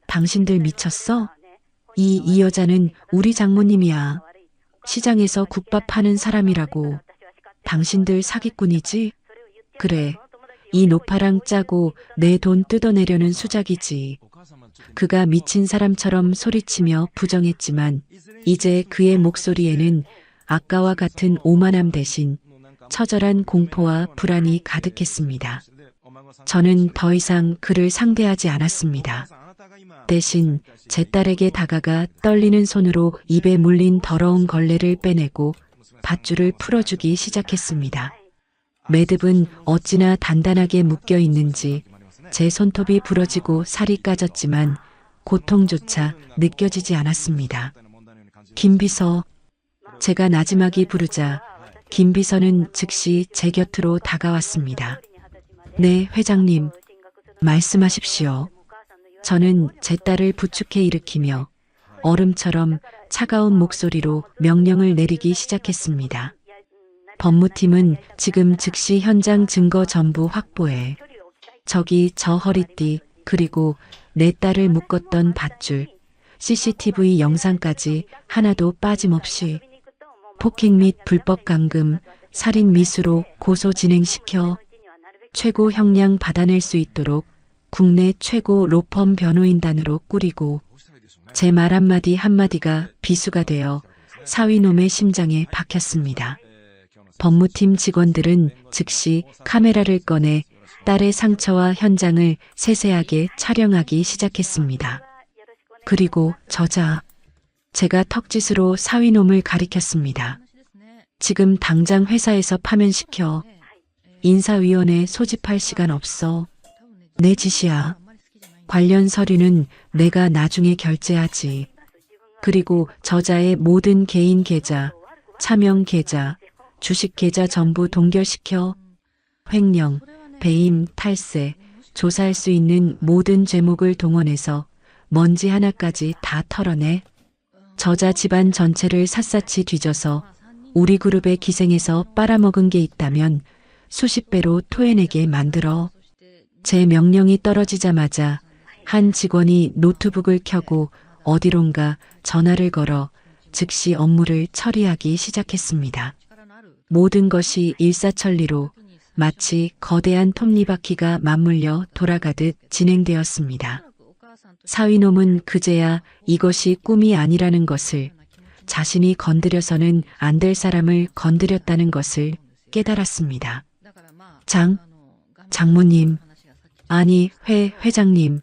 당신들 미쳤어? 이 여자는 우리 장모님이야. 시장에서 국밥 파는 사람이라고. 당신들 사기꾼이지? 그래. 이 노파랑 짜고 내 돈 뜯어내려는 수작이지. 그가 미친 사람처럼 소리치며 부정했지만 이제 그의 목소리에는 아까와 같은 오만함 대신 처절한 공포와 불안이 가득했습니다. 저는 더 이상 그를 상대하지 않았습니다. 대신 제 딸에게 다가가 떨리는 손으로 입에 물린 더러운 걸레를 빼내고 밧줄을 풀어주기 시작했습니다. 매듭은 어찌나 단단하게 묶여 있는지 제 손톱이 부러지고 살이 까졌지만 고통조차 느껴지지 않았습니다. 김비서. 제가 나지막이 부르자 김비서는 즉시 제 곁으로 다가왔습니다. 네, 회장님. 말씀하십시오. 저는 제 딸을 부축해 일으키며 얼음처럼 차가운 목소리로 명령을 내리기 시작했습니다. 법무팀은 지금 즉시 현장 증거 전부 확보해. 저기 저 허리띠, 그리고 내 딸을 묶었던 밧줄, CCTV 영상까지 하나도 빠짐없이 폭행 및 불법 감금, 살인 미수로 고소 진행시켜. 최고 형량 받아낼 수 있도록 국내 최고 로펌 변호인단으로 꾸리고 제 말 한마디 한마디가 비수가 되어 사위놈의 심장에 박혔습니다. 법무팀 직원들은 즉시 카메라를 꺼내 딸의 상처와 현장을 세세하게 촬영하기 시작했습니다. 그리고 제가 턱짓으로 사위놈을 가리켰습니다. 지금 당장 회사에서 파면시켜. 인사위원회 소집할 시간 없어. 내 짓이야. 관련 서류는 내가 나중에 결제하지. 그리고 저자의 모든 개인 계좌, 차명 계좌, 주식 계좌 전부 동결시켜. 횡령, 배임, 탈세, 조사할 수 있는 모든 죄목을 동원해서 먼지 하나까지 다 털어내. 저자 집안 전체를 샅샅이 뒤져서 우리 그룹의 기생에서 빨아먹은 게 있다면 수십 배로 토해내게 만들어. 제 명령이 떨어지자마자 한 직원이 노트북을 켜고 어디론가 전화를 걸어 즉시 업무를 처리하기 시작했습니다. 모든 것이 일사천리로 마치 거대한 톱니바퀴가 맞물려 돌아가듯 진행되었습니다. 사위놈은 그제야 이것이 꿈이 아니라는 것을, 자신이 건드려서는 안 될 사람을 건드렸다는 것을 깨달았습니다. 장모님, 아니 회장님,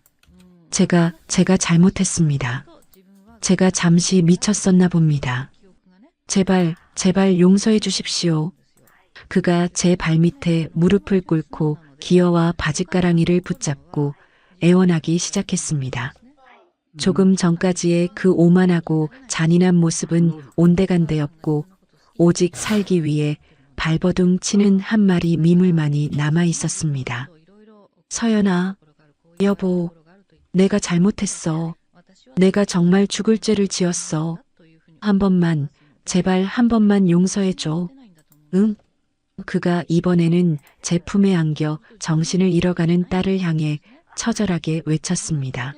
제가 잘못했습니다. 제가 잠시 미쳤었나 봅니다. 제발 용서해 주십시오. 그가 제 발밑에 무릎을 꿇고 기어와 바짓가랑이를 붙잡고 애원하기 시작했습니다. 조금 전까지의 그 오만하고 잔인한 모습은 온데간데였고 오직 살기 위해 발버둥 치는 한 마리 미물만이 남아 있었습니다. 서연아, 여보, 내가 잘못했어. 내가 정말 죽을 죄를 지었어. 한 번만, 제발 한 번만 용서해줘. 응? 그가 이번에는 제 품에 안겨 정신을 잃어가는 딸을 향해 처절하게 외쳤습니다.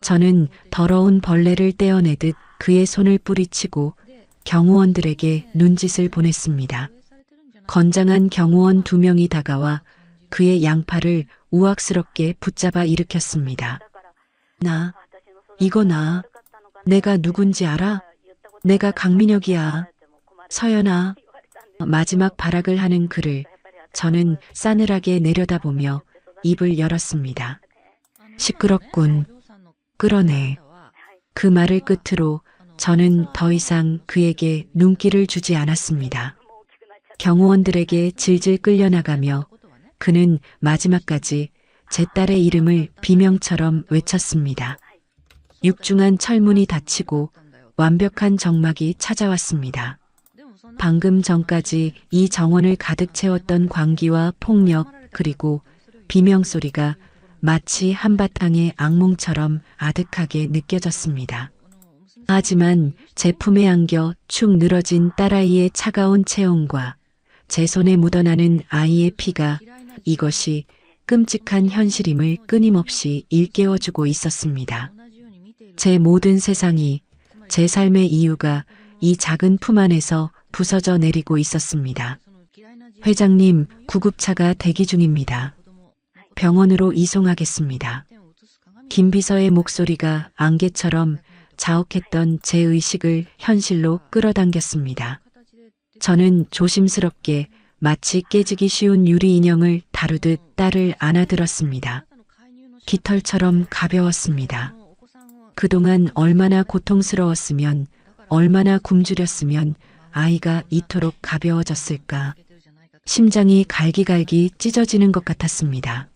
저는 더러운 벌레를 떼어내듯 그의 손을 뿌리치고 경호원들에게 눈짓을 보냈습니다. 건장한 경호원 2명이 다가와 그의 양팔을 우악스럽게 붙잡아 일으켰습니다. 이거 나. 내가 누군지 알아? 내가 강민혁이야. 서연아. 마지막 발악을 하는 그를 저는 싸늘하게 내려다보며 입을 열었습니다. 시끄럽군. 끌어내. 그 말을 끝으로 저는 더 이상 그에게 눈길을 주지 않았습니다. 경호원들에게 질질 끌려나가며 그는 마지막까지 제 딸의 이름을 비명처럼 외쳤습니다. 육중한 철문이 닫히고 완벽한 정막이 찾아왔습니다. 방금 전까지 이 정원을 가득 채웠던 광기와 폭력 그리고 비명소리가 마치 한바탕의 악몽처럼 아득하게 느껴졌습니다. 하지만 제 품에 안겨 축 늘어진 딸아이의 차가운 체온과 제 손에 묻어나는 아이의 피가 이것이 끔찍한 현실임을 끊임없이 일깨워주고 있었습니다. 제 모든 세상이, 제 삶의 이유가 이 작은 품 안에서 부서져 내리고 있었습니다. 회장님, 구급차가 대기 중입니다. 병원으로 이송하겠습니다. 김 비서의 목소리가 안개처럼 자욱했던 제 의식을 현실로 끌어당겼습니다. 저는 조심스럽게 마치 깨지기 쉬운 유리 인형을 다루듯 딸을 안아들었습니다. 깃털처럼 가벼웠습니다. 그동안 얼마나 고통스러웠으면, 얼마나 굶주렸으면 아이가 이토록 가벼워졌을까. 심장이 갈기갈기 찢어지는 것 같았습니다.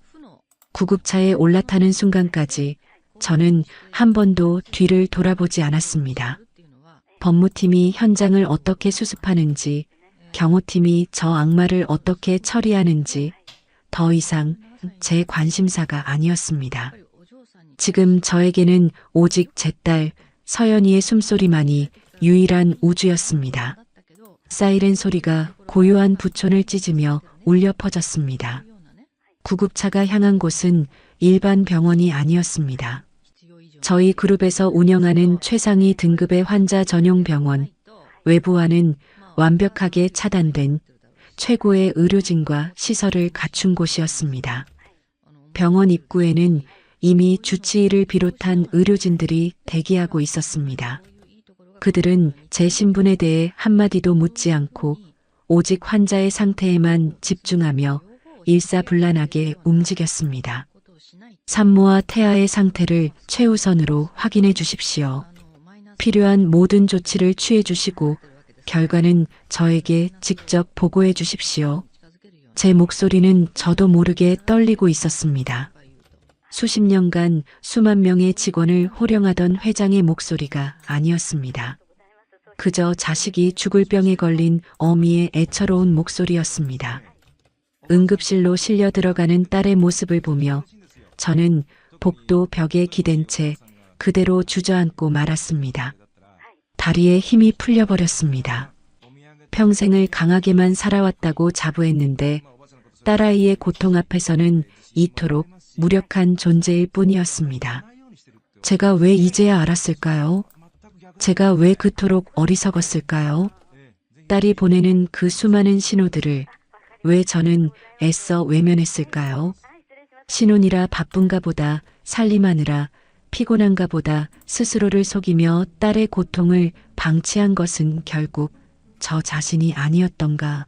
구급차에 올라타는 순간까지 저는 한 번도 뒤를 돌아보지 않았습니다. 법무팀이 현장을 어떻게 수습하는지, 경호팀이 저 악마를 어떻게 처리하는지 더 이상 제 관심사가 아니었습니다. 지금 저에게는 오직 제 딸 서연이의 숨소리만이 유일한 우주였습니다. 사이렌 소리가 고요한 부촌을 찢으며 울려 퍼졌습니다. 구급차가 향한 곳은 일반 병원이 아니었습니다. 저희 그룹에서 운영하는 최상위 등급의 환자 전용 병원, 외부와는 완벽하게 차단된 최고의 의료진과 시설을 갖춘 곳이었습니다. 병원 입구에는 이미 주치의를 비롯한 의료진들이 대기하고 있었습니다. 그들은 제 신분에 대해 한마디도 묻지 않고 오직 환자의 상태에만 집중하며 일사불란하게 움직였습니다. 산모와 태아의 상태를 최우선으로 확인해 주십시오. 필요한 모든 조치를 취해 주시고 결과는 저에게 직접 보고해 주십시오. 제 목소리는 저도 모르게 떨리고 있었습니다. 수십 년간 수만 명의 직원을 호령하던 회장의 목소리가 아니었습니다. 그저 자식이 죽을 병에 걸린 어미의 애처로운 목소리였습니다. 응급실로 실려 들어가는 딸의 모습을 보며 저는 복도 벽에 기댄 채 그대로 주저앉고 말았습니다. 다리에 힘이 풀려버렸습니다. 평생을 강하게만 살아왔다고 자부했는데 딸아이의 고통 앞에서는 이토록 무력한 존재일 뿐이었습니다. 제가 왜 이제야 알았을까요? 제가 왜 그토록 어리석었을까요? 딸이 보내는 그 수많은 신호들을 왜 저는 애써 외면했을까요? 신혼이라 바쁜가 보다, 살림하느라 피곤한가 보다 스스로를 속이며 딸의 고통을 방치한 것은 결국 저 자신이 아니었던가.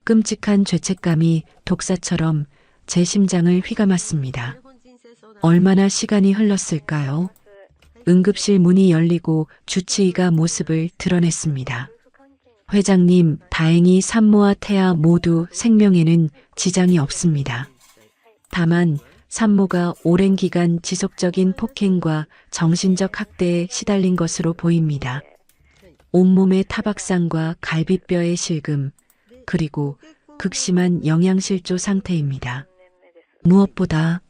끔찍한 죄책감이 독사처럼 제 심장을 휘감았습니다. 얼마나 시간이 흘렀을까요? 응급실 문이 열리고 주치의가 모습을 드러냈습니다. 회장님, 다행히 산모와 태아 모두 생명에는 지장이 없습니다. 다만 산모가 오랜 기간 지속적인 폭행과 정신적 학대에 시달린 것으로 보입니다. 온몸의 타박상과 갈비뼈의 실금, 그리고 극심한 영양실조 상태입니다. 무엇보다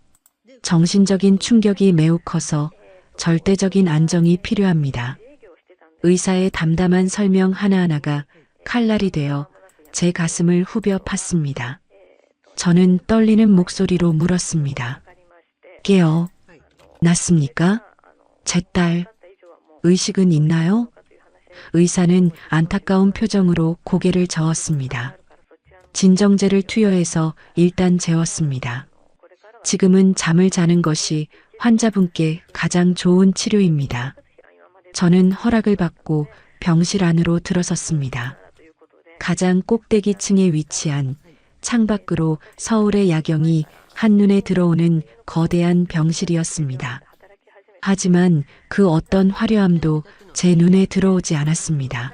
정신적인 충격이 매우 커서 절대적인 안정이 필요합니다. 의사의 담담한 설명 하나하나가 칼날이 되어 제 가슴을 후벼 팠습니다. 저는 떨리는 목소리로 물었습니다. 깨어 났습니까? 제 딸, 의식은 있나요? 의사는 안타까운 표정으로 고개를 저었습니다. 진정제를 투여해서 일단 재웠습니다. 지금은 잠을 자는 것이 환자분께 가장 좋은 치료입니다. 저는 허락을 받고 병실 안으로 들어섰습니다. 가장 꼭대기층에 위치한 창밖으로 서울의 야경이 한눈에 들어오는 거대한 병실이었습니다. 하지만 그 어떤 화려함도 제 눈에 들어오지 않았습니다.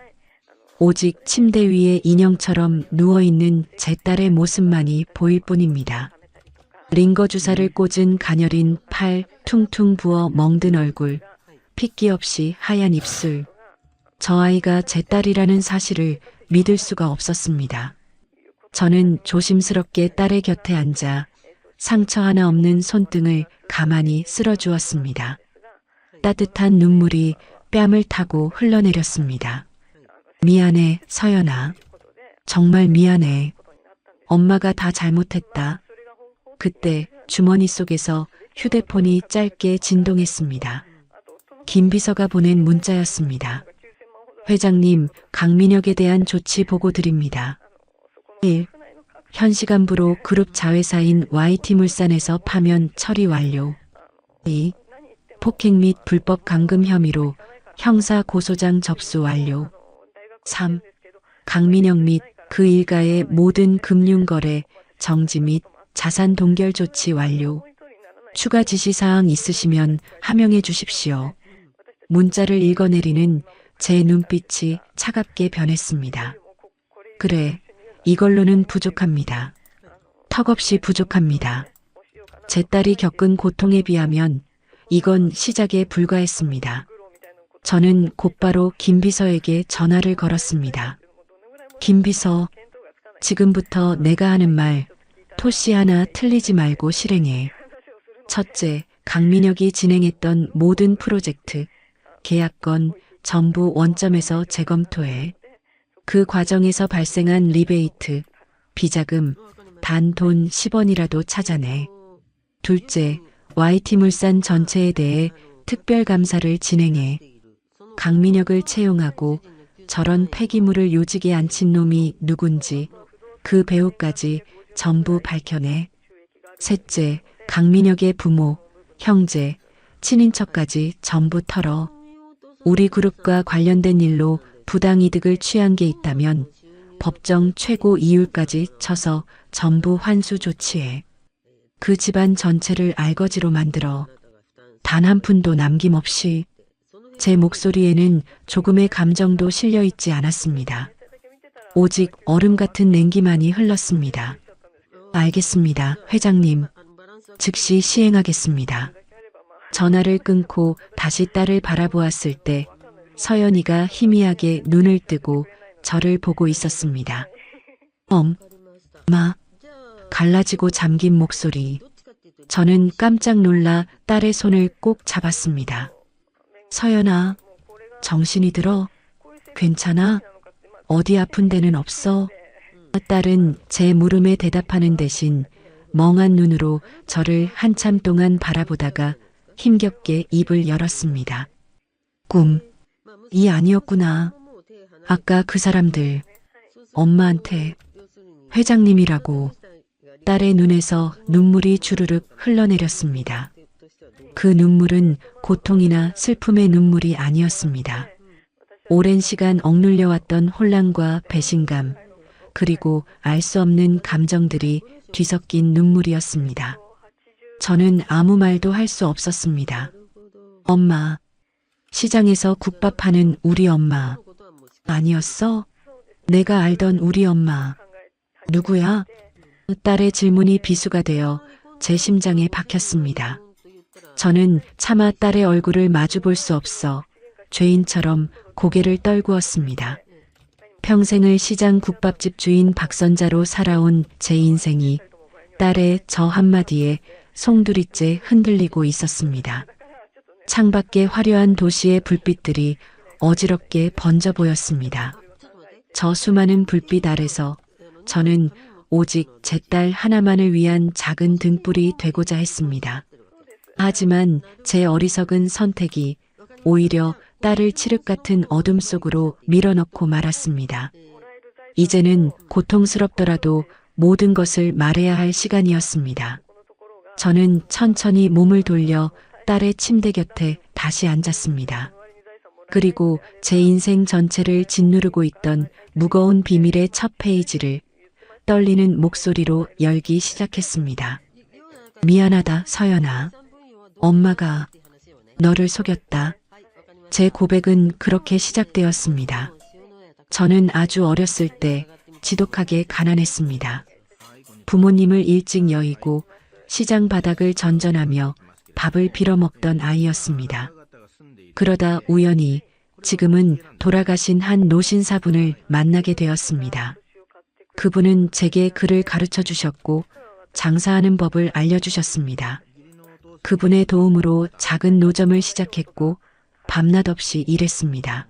오직 침대 위에 인형처럼 누워있는 제 딸의 모습만이 보일 뿐입니다. 링거 주사를 꽂은 가녀린 팔, 퉁퉁 부어 멍든 얼굴, 핏기 없이 하얀 입술. 저 아이가 제 딸이라는 사실을 믿을 수가 없었습니다. 저는 조심스럽게 딸의 곁에 앉아 상처 하나 없는 손등을 가만히 쓸어주었습니다. 따뜻한 눈물이 뺨을 타고 흘러내렸습니다. 미안해, 서연아. 정말 미안해. 엄마가 다 잘못했다. 그때 주머니 속에서 휴대폰이 짧게 진동했습니다. 김 비서가 보낸 문자였습니다. 회장님, 강민혁에 대한 조치 보고 드립니다. 1. 현시간부로 그룹 자회사인 YT물산에서 파면 처리 완료. 2. 폭행 및 불법 감금 혐의로 형사 고소장 접수 완료. 3. 강민혁 및 그 일가의 모든 금융거래, 정지 및 자산 동결 조치 완료. 추가 지시사항 있으시면 하명해 주십시오. 문자를 읽어내리는 제 눈빛이 차갑게 변했습니다. 그래, 이걸로는 부족합니다. 턱없이 부족합니다. 제 딸이 겪은 고통에 비하면 이건 시작에 불과했습니다. 저는 곧바로 김 비서에게 전화를 걸었습니다. 김 비서, 지금부터 내가 하는 말 토시 하나 틀리지 말고 실행해. 첫째, 강민혁이 진행했던 모든 프로젝트, 계약건 전부 원점에서 재검토해. 그 과정에서 발생한 리베이트, 비자금, 단 돈 10원이라도 찾아내. 둘째, YT물산 전체에 대해 특별감사를 진행해. 강민혁을 채용하고 저런 폐기물을 요직에 앉힌 놈이 누군지 그 배우까지 전부 밝혀내. 셋째, 강민혁의 부모, 형제, 친인척까지 전부 털어. 우리 그룹과 관련된 일로 부당이득을 취한 게 있다면 법정 최고 이율까지 쳐서 전부 환수 조치해. 그 집안 전체를 알거지로 만들어 단 한 푼도 남김없이. 제 목소리에는 조금의 감정도 실려 있지 않았습니다. 오직 얼음 같은 냉기만이 흘렀습니다. 알겠습니다, 회장님. 즉시 시행하겠습니다. 전화를 끊고 다시 딸을 바라보았을 때 서연이가 희미하게 눈을 뜨고 저를 보고 있었습니다. 엄마. 갈라지고 잠긴 목소리. 저는 깜짝 놀라 딸의 손을 꼭 잡았습니다. 서연아, 정신이 들어? 괜찮아? 어디 아픈 데는 없어? 딸은 제 물음에 대답하는 대신 멍한 눈으로 저를 한참 동안 바라보다가 힘겹게 입을 열었습니다. 꿈이 아니었구나. 아까 그 사람들, 엄마한테 회장님이라고. 딸의 눈에서 눈물이 주르륵 흘러내렸습니다. 그 눈물은 고통이나 슬픔의 눈물이 아니었습니다. 오랜 시간 억눌려왔던 혼란과 배신감, 그리고 알 수 없는 감정들이 뒤섞인 눈물이었습니다. 저는 아무 말도 할 수 없었습니다. 엄마, 시장에서 국밥 파는 우리 엄마 아니었어? 내가 알던 우리 엄마. 누구야? 딸의 질문이 비수가 되어 제 심장에 박혔습니다. 저는 차마 딸의 얼굴을 마주 볼 수 없어 죄인처럼 고개를 떨구었습니다. 평생을 시장 국밥집 주인 박선자로 살아온 제 인생이 딸의 저 한마디에 송두리째 흔들리고 있었습니다. 창밖의 화려한 도시의 불빛들이 어지럽게 번져 보였습니다. 저 수많은 불빛 아래서 저는 오직 제 딸 하나만을 위한 작은 등불이 되고자 했습니다. 하지만 제 어리석은 선택이 오히려 딸을 칠흑 같은 어둠 속으로 밀어넣고 말았습니다. 이제는 고통스럽더라도 모든 것을 말해야 할 시간이었습니다. 저는 천천히 몸을 돌려 딸의 침대 곁에 다시 앉았습니다. 그리고 제 인생 전체를 짓누르고 있던 무거운 비밀의 첫 페이지를 떨리는 목소리로 열기 시작했습니다. 미안하다, 서연아. 엄마가 너를 속였다. 제 고백은 그렇게 시작되었습니다. 저는 아주 어렸을 때 지독하게 가난했습니다. 부모님을 일찍 여의고 시장 바닥을 전전하며 밥을 빌어먹던 아이였습니다. 그러다 우연히 지금은 돌아가신 한 노신사분을 만나게 되었습니다. 그분은 제게 글을 가르쳐 주셨고 장사하는 법을 알려주셨습니다. 그분의 도움으로 작은 노점을 시작했고 밤낮 없이 일했습니다.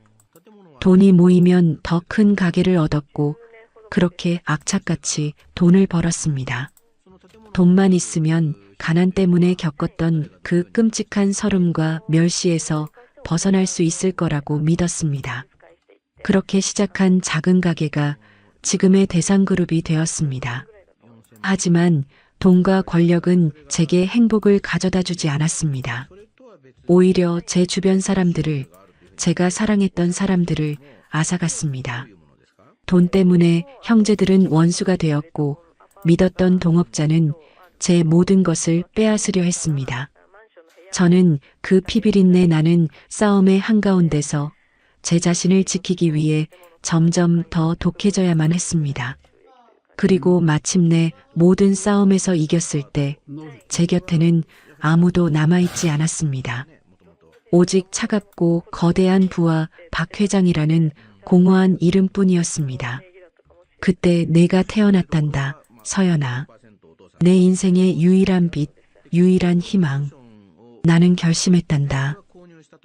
돈이 모이면 더 큰 가게를 얻었고 그렇게 악착같이 돈을 벌었습니다. 돈만 있으면 가난 때문에 겪었던 그 끔찍한 서름과 멸시에서 벗어날 수 있을 거라고 믿었습니다. 그렇게 시작한 작은 가게가 지금의 대상그룹이 되었습니다. 하지만 돈과 권력은 제게 행복을 가져다 주지 않았습니다. 오히려 제 주변 사람들을, 제가 사랑했던 사람들을 앗아갔습니다. 돈 때문에 형제들은 원수가 되었고 믿었던 동업자는 제 모든 것을 빼앗으려 했습니다. 저는 그 피비린내 나는 싸움의 한가운데서 제 자신을 지키기 위해 점점 더 독해져야만 했습니다. 그리고 마침내 모든 싸움에서 이겼을 때 제 곁에는 아무도 남아있지 않았습니다. 오직 차갑고 거대한 부와 박 회장이라는 공허한 이름뿐이었습니다. 그때 내가 태어났단다, 서연아. 내 인생의 유일한 빛, 유일한 희망. 나는 결심했단다.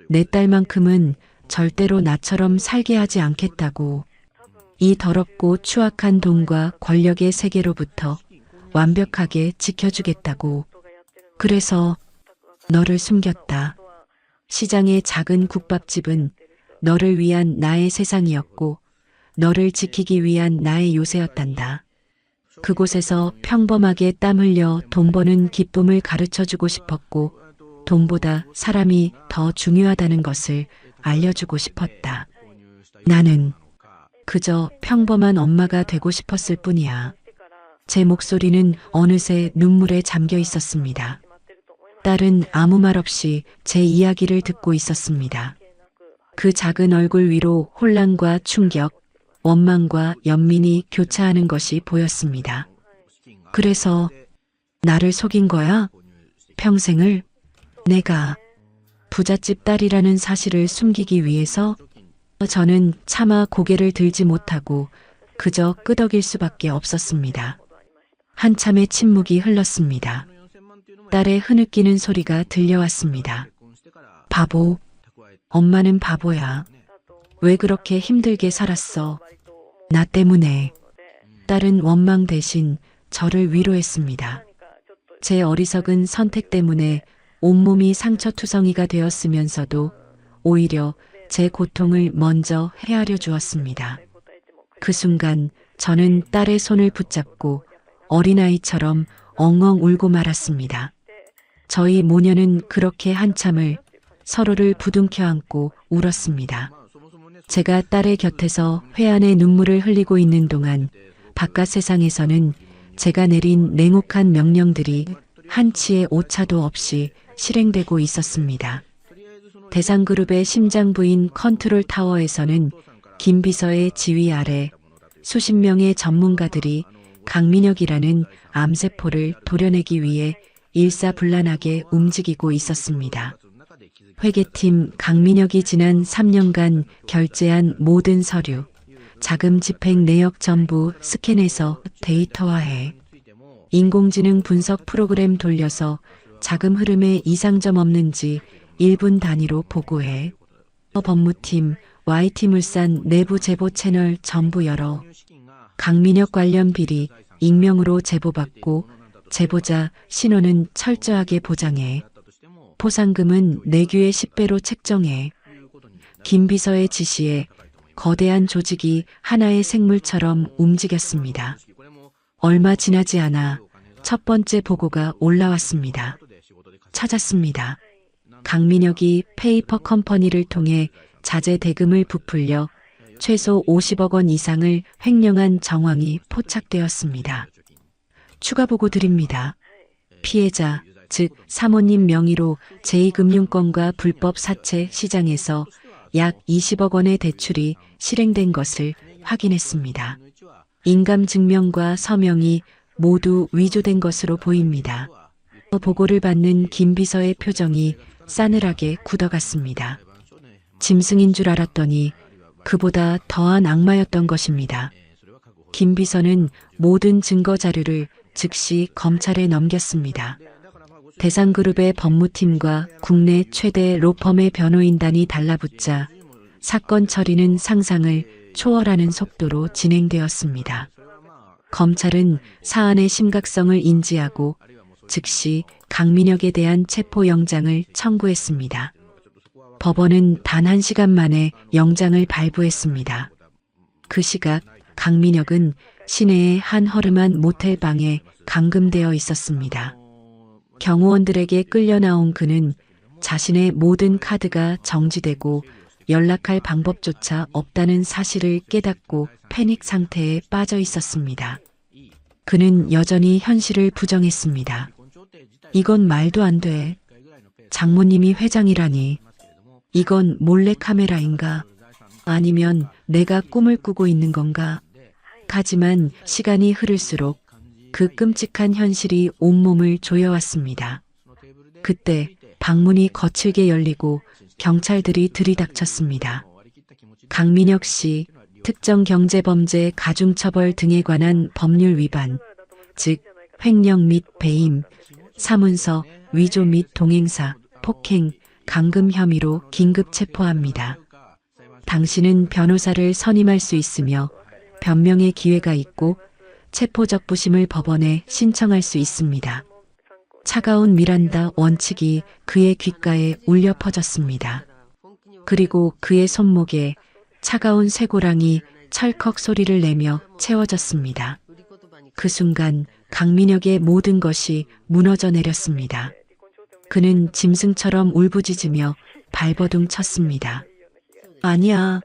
내 딸만큼은 절대로 나처럼 살게 하지 않겠다고. 이 더럽고 추악한 돈과 권력의 세계로부터 완벽하게 지켜주겠다고. 그래서 너를 숨겼다. 시장의 작은 국밥집은 너를 위한 나의 세상이었고 너를 지키기 위한 나의 요새였단다. 그곳에서 평범하게 땀 흘려 돈 버는 기쁨을 가르쳐 주고 싶었고, 돈보다 사람이 더 중요하다는 것을 알려주고 싶었다. 나는 그저 평범한 엄마가 되고 싶었을 뿐이야. 제 목소리는 어느새 눈물에 잠겨 있었습니다. 딸은 아무 말 없이 제 이야기를 듣고 있었습니다. 그 작은 얼굴 위로 혼란과 충격, 원망과 연민이 교차하는 것이 보였습니다. 그래서 나를 속인 거야? 평생을? 내가 부잣집 딸이라는 사실을 숨기기 위해서? 저는 차마 고개를 들지 못하고 그저 끄덕일 수밖에 없었습니다. 한참의 침묵이 흘렀습니다. 딸의 흐느끼는 소리가 들려왔습니다. 바보, 엄마는 바보야. 왜 그렇게 힘들게 살았어? 나 때문에. 딸은 원망 대신 저를 위로했습니다. 제 어리석은 선택 때문에 온몸이 상처투성이가 되었으면서도 오히려 제 고통을 먼저 헤아려 주었습니다. 그 순간 저는 딸의 손을 붙잡고 어린아이처럼 엉엉 울고 말았습니다. 저희 모녀는 그렇게 한참을 서로를 부둥켜 안고 울었습니다. 제가 딸의 곁에서 회한의 눈물을 흘리고 있는 동안 바깥 세상에서는 제가 내린 냉혹한 명령들이 한치의 오차도 없이 실행되고 있었습니다. 대상그룹의 심장부인 컨트롤 타워에서는 김 비서의 지휘 아래 수십 명의 전문가들이 강민혁이라는 암세포를 도려내기 위해 일사불란하게 움직이고 있었습니다. 회계팀 강민혁이 지난 3년간 결제한 모든 서류, 자금 집행 내역 전부 스캔해서 데이터화해 인공지능 분석 프로그램 돌려서 자금 흐름에 이상점 없는지 1분 단위로 보고해. 법무팀, YT물산 내부 제보 채널 전부 열어. 강민혁 관련 비리 익명으로 제보받고 제보자 신원은 철저하게 보장해. 포상금은 내규의 10배로 책정해. 김 비서의 지시에 거대한 조직이 하나의 생물처럼 움직였습니다. 얼마 지나지 않아 첫 번째 보고가 올라왔습니다. 찾았습니다. 강민혁이 페이퍼 컴퍼니를 통해 자재 대금을 부풀려 최소 50억 원 이상을 횡령한 정황이 포착되었습니다. 추가 보고 드립니다. 피해자, 즉 사모님 명의로 제2금융권과 불법 사채 시장에서 약 20억 원의 대출이 실행된 것을 확인했습니다. 인감 증명과 서명이 모두 위조된 것으로 보입니다. 보고를 받는 김 비서의 표정이 싸늘하게 굳어갔습니다. 짐승인 줄 알았더니 그보다 더한 악마였던 것입니다. 김 비서는 모든 증거 자료를 즉시 검찰에 넘겼습니다. 대상그룹의 법무팀과 국내 최대 로펌의 변호인단이 달라붙자 사건 처리는 상상을 초월하는 속도로 진행되었습니다. 검찰은 사안의 심각성을 인지하고 즉시 강민혁에 대한 체포영장을 청구했습니다. 법원은 단 1시간 만에 영장을 발부했습니다. 그 시각 강민혁은 시내의 한 허름한 모텔방에 감금되어 있었습니다. 경호원들에게 끌려 나온 그는 자신의 모든 카드가 정지되고 연락할 방법조차 없다는 사실을 깨닫고 패닉 상태에 빠져 있었습니다. 그는 여전히 현실을 부정했습니다. 이건 말도 안 돼. 장모님이 회장이라니. 이건 몰래카메라인가? 아니면 내가 꿈을 꾸고 있는 건가? 하지만 시간이 흐를수록 그 끔찍한 현실이 온몸을 조여왔습니다. 그때 방문이 거칠게 열리고 경찰들이 들이닥쳤습니다. 강민혁 씨, 특정경제범죄 가중처벌 등에 관한 법률 위반, 즉 횡령 및 배임, 사문서, 위조 및 동행사, 폭행, 감금 혐의로 긴급 체포합니다. 당신은 변호사를 선임할 수 있으며 변명의 기회가 있고 체포적부심을 법원에 신청할 수 있습니다. 차가운 미란다 원칙이 그의 귓가에 울려 퍼졌습니다. 그리고 그의 손목에 차가운 쇠고랑이 철컥 소리를 내며 채워졌습니다. 그 순간 강민혁의 모든 것이 무너져 내렸습니다. 그는 짐승처럼 울부짖으며 발버둥 쳤습니다. 아니야.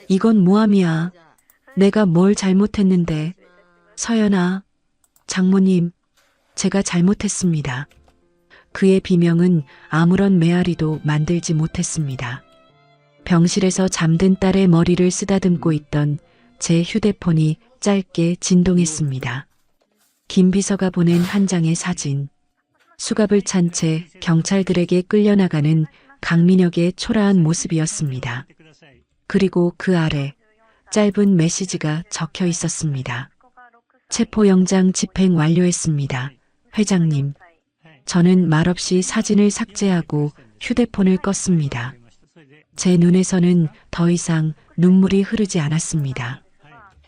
이건 모함이야. 내가 뭘 잘못했는데. 서연아, 장모님, 제가 잘못했습니다. 그의 비명은 아무런 메아리도 만들지 못했습니다. 병실에서 잠든 딸의 머리를 쓰다듬고 있던 제 휴대폰이 짧게 진동했습니다. 김 비서가 보낸 한 장의 사진. 수갑을 찬 채 경찰들에게 끌려나가는 강민혁의 초라한 모습이었습니다. 그리고 그 아래 짧은 메시지가 적혀 있었습니다. 체포영장 집행 완료했습니다. 회장님, 저는 말없이 사진을 삭제하고 휴대폰을 껐습니다. 제 눈에서는 더 이상 눈물이 흐르지 않았습니다.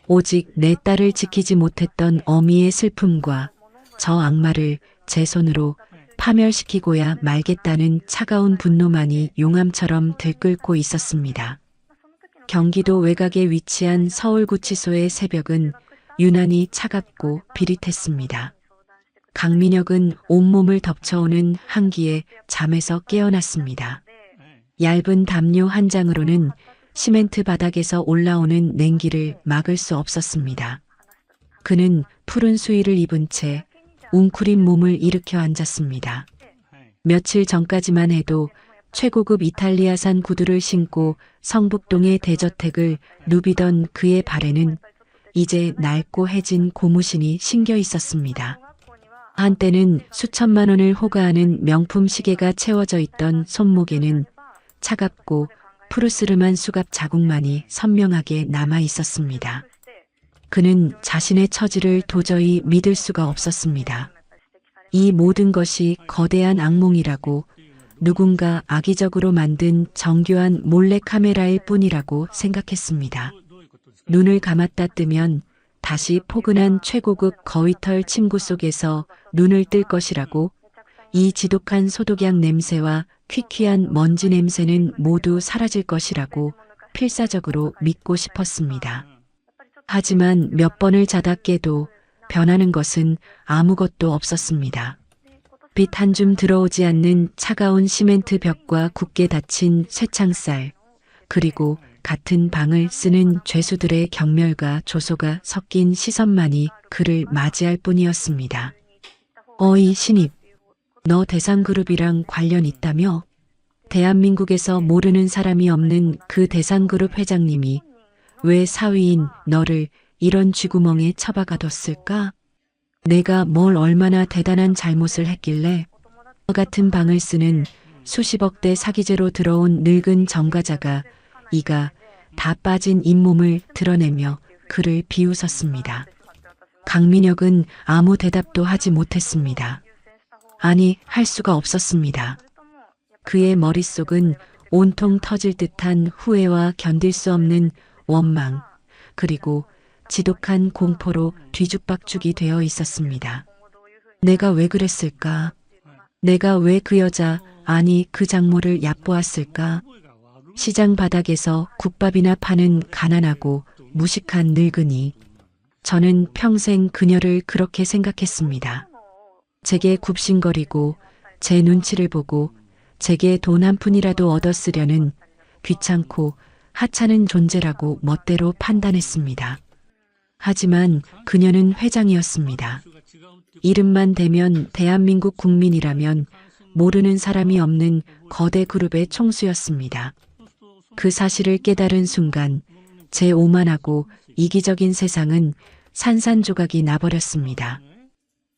오직 내 딸을 지키지 못했던 어미의 슬픔과 저 악마를 제 손으로 파멸시키고야 말겠다는 차가운 분노만이 용암처럼 들끓고 있었습니다. 경기도 외곽에 위치한 서울구치소의 새벽은 유난히 차갑고 비릿했습니다. 강민혁은 온몸을 덮쳐오는 한기에 잠에서 깨어났습니다. 얇은 담요 한 장으로는 시멘트 바닥에서 올라오는 냉기를 막을 수 없었습니다. 그는 푸른 수의를 입은 채 웅크린 몸을 일으켜 앉았습니다. 며칠 전까지만 해도 최고급 이탈리아산 구두를 신고 성북동의 대저택을 누비던 그의 발에는 이제 낡고 해진 고무신이 신겨 있었습니다. 한때는 수천만 원을 호가하는 명품 시계가 채워져 있던 손목에는 차갑고 푸르스름한 수갑 자국만이 선명하게 남아 있었습니다. 그는 자신의 처지를 도저히 믿을 수가 없었습니다. 이 모든 것이 거대한 악몽이라고, 누군가 악의적으로 만든 정교한 몰래카메라일 뿐이라고 생각했습니다. 눈을 감았다 뜨면 다시 포근한 최고급 거위털 침구 속에서 눈을 뜰 것이라고, 이 지독한 소독약 냄새와 퀴퀴한 먼지 냄새는 모두 사라질 것이라고 필사적으로 믿고 싶었습니다. 하지만 몇 번을 자다 깨도 변하는 것은 아무것도 없었습니다. 빛 한 줌 들어오지 않는 차가운 시멘트 벽과 굳게 닫힌 쇠창살, 그리고 같은 방을 쓰는 죄수들의 경멸과 조소가 섞인 시선만이 그를 맞이할 뿐이었습니다. 어이 신입, 너 대상그룹이랑 관련 있다며? 대한민국에서 모르는 사람이 없는 그 대상그룹 회장님이 왜 사위인 너를 이런 쥐구멍에 처박아뒀을까? 내가 뭘 얼마나 대단한 잘못을 했길래 너 같은 방을 쓰는 수십억대 사기죄로 들어온 늙은 정가자가 이가 다 빠진 잇몸을 드러내며 그를 비웃었습니다. 강민혁은 아무 대답도 하지 못했습니다. 아니, 할 수가 없었습니다. 그의 머릿속은 온통 터질 듯한 후회와 견딜 수 없는 원망, 그리고 지독한 공포로 뒤죽박죽이 되어 있었습니다. 내가 왜 그랬을까? 내가 왜 그 여자, 아니 그 장모를 얕보았을까? 시장 바닥에서 국밥이나 파는 가난하고 무식한 늙은이. 저는 평생 그녀를 그렇게 생각했습니다. 제게 굽신거리고 제 눈치를 보고 제게 돈 한 푼이라도 얻었으려는 귀찮고 하찮은 존재라고 멋대로 판단했습니다. 하지만 그녀는 회장이었습니다. 이름만 대면 대한민국 국민이라면 모르는 사람이 없는 거대 그룹의 총수였습니다. 그 사실을 깨달은 순간 제 오만하고 이기적인 세상은 산산조각이 나버렸습니다.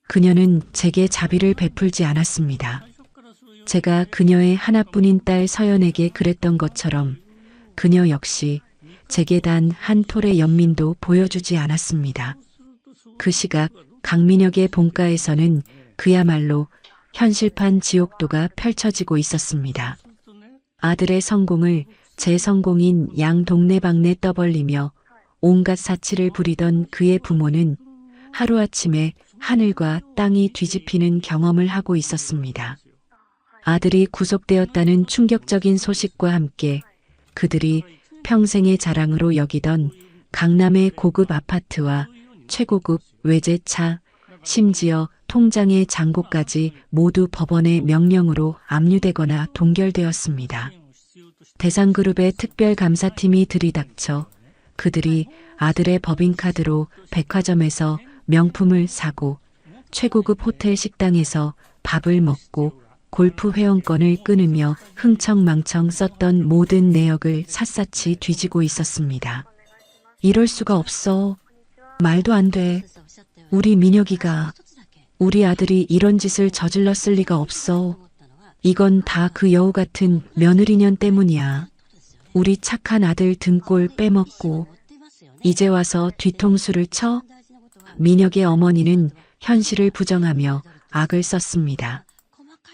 그녀는 제게 자비를 베풀지 않았습니다. 제가 그녀의 하나뿐인 딸 서연에게 그랬던 것처럼 그녀 역시 제게 단 한 톨의 연민도 보여주지 않았습니다. 그 시각 강민혁의 본가에서는 그야말로 현실판 지옥도가 펼쳐지고 있었습니다. 아들의 성공을 제 성공인 양 동네방네 떠벌리며 온갖 사치를 부리던 그의 부모는 하루아침에 하늘과 땅이 뒤집히는 경험을 하고 있었습니다. 아들이 구속되었다는 충격적인 소식과 함께 그들이 평생의 자랑으로 여기던 강남의 고급 아파트와 최고급 외제차, 심지어 통장의 잔고까지 모두 법원의 명령으로 압류되거나 동결되었습니다. 대상그룹의 특별감사팀이 들이닥쳐 그들이 아들의 법인카드로 백화점에서 명품을 사고 최고급 호텔 식당에서 밥을 먹고 골프 회원권을 끊으며 흥청망청 썼던 모든 내역을 샅샅이 뒤지고 있었습니다. 이럴 수가 없어. 말도 안 돼. 우리 민혁이가, 우리 아들이 이런 짓을 저질렀을 리가 없어. 이건 다 그 여우 같은 며느리년 때문이야. 우리 착한 아들 등골 빼먹고 이제 와서 뒤통수를 쳐? 민혁의 어머니는 현실을 부정하며 악을 썼습니다.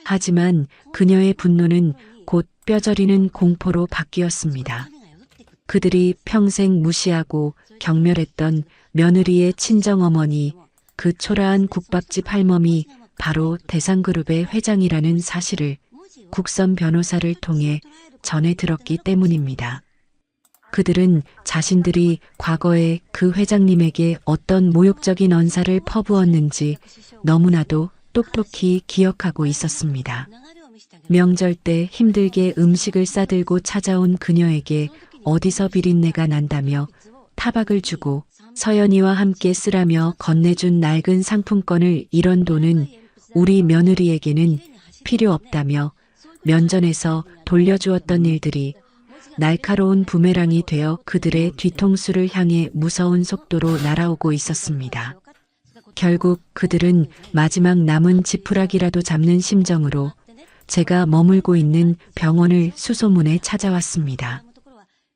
하지만 그녀의 분노는 곧 뼈저리는 공포로 바뀌었습니다. 그들이 평생 무시하고 경멸했던 며느리의 친정어머니, 그 초라한 국밥집 할멈이 바로 대상그룹의 회장이라는 사실을 국선 변호사를 통해 전해 들었기 때문입니다. 그들은 자신들이 과거에 그 회장님에게 어떤 모욕적인 언사를 퍼부었는지 너무나도 똑똑히 기억하고 있었습니다. 명절 때 힘들게 음식을 싸들고 찾아온 그녀에게 어디서 비린내가 난다며 타박을 주고 서연이와 함께 쓰라며 건네준 낡은 상품권을 잃은 돈은 우리 며느리에게는 필요 없다며 면전에서 돌려주었던 일들이 날카로운 부메랑이 되어 그들의 뒤통수를 향해 무서운 속도로 날아오고 있었습니다. 결국 그들은 마지막 남은 지푸라기라도 잡는 심정으로 제가 머물고 있는 병원을 수소문에 찾아왔습니다.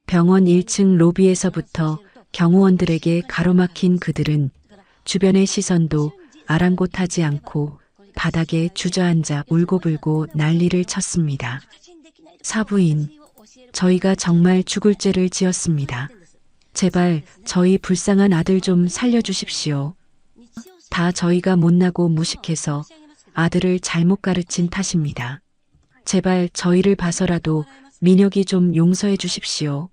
병원 1층 로비에서부터 경호원들에게 가로막힌 그들은 주변의 시선도 아랑곳하지 않고 바닥에 주저앉아 울고불고 난리를 쳤습니다. 사부인, 저희가 정말 죽을 죄를 지었습니다. 제발 저희 불쌍한 아들 좀 살려주십시오. 다 저희가 못나고 무식해서 아들을 잘못 가르친 탓입니다. 제발 저희를 봐서라도 민혁이 좀 용서해 주십시오.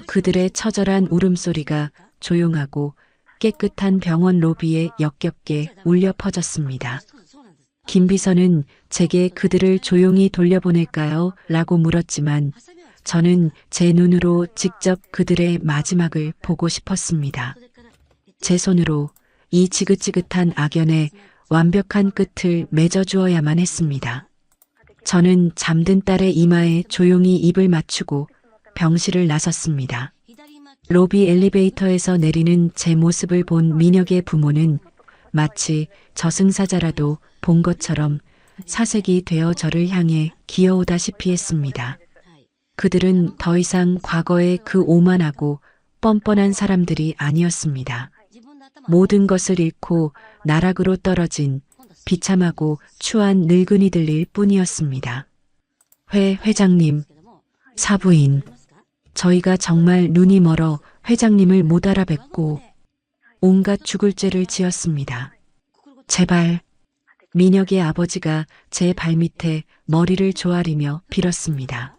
그들의 처절한 울음소리가 조용하고 깨끗한 병원 로비에 역겹게 울려 퍼졌습니다. 김 비서는 제게 그들을 조용히 돌려보낼까요? 라고 물었지만 저는 제 눈으로 직접 그들의 마지막을 보고 싶었습니다. 제 손으로 이 지긋지긋한 악연의 완벽한 끝을 맺어주어야만 했습니다. 저는 잠든 딸의 이마에 조용히 입을 맞추고 병실을 나섰습니다. 로비 엘리베이터에서 내리는 제 모습을 본 민혁의 부모는 마치 저승사자라도 본 것처럼 사색이 되어 저를 향해 기어오다시피 했습니다. 그들은 더 이상 과거의 그 오만하고 뻔뻔한 사람들이 아니었습니다. 모든 것을 잃고 나락으로 떨어진 비참하고 추한 늙은이들일 뿐이었습니다. 회장님, 사부인, 저희가 정말 눈이 멀어 회장님을 못 알아뵙고 온갖 죽을 죄를 지었습니다. 제발. 민혁의 아버지가 제 발밑에 머리를 조아리며 빌었습니다.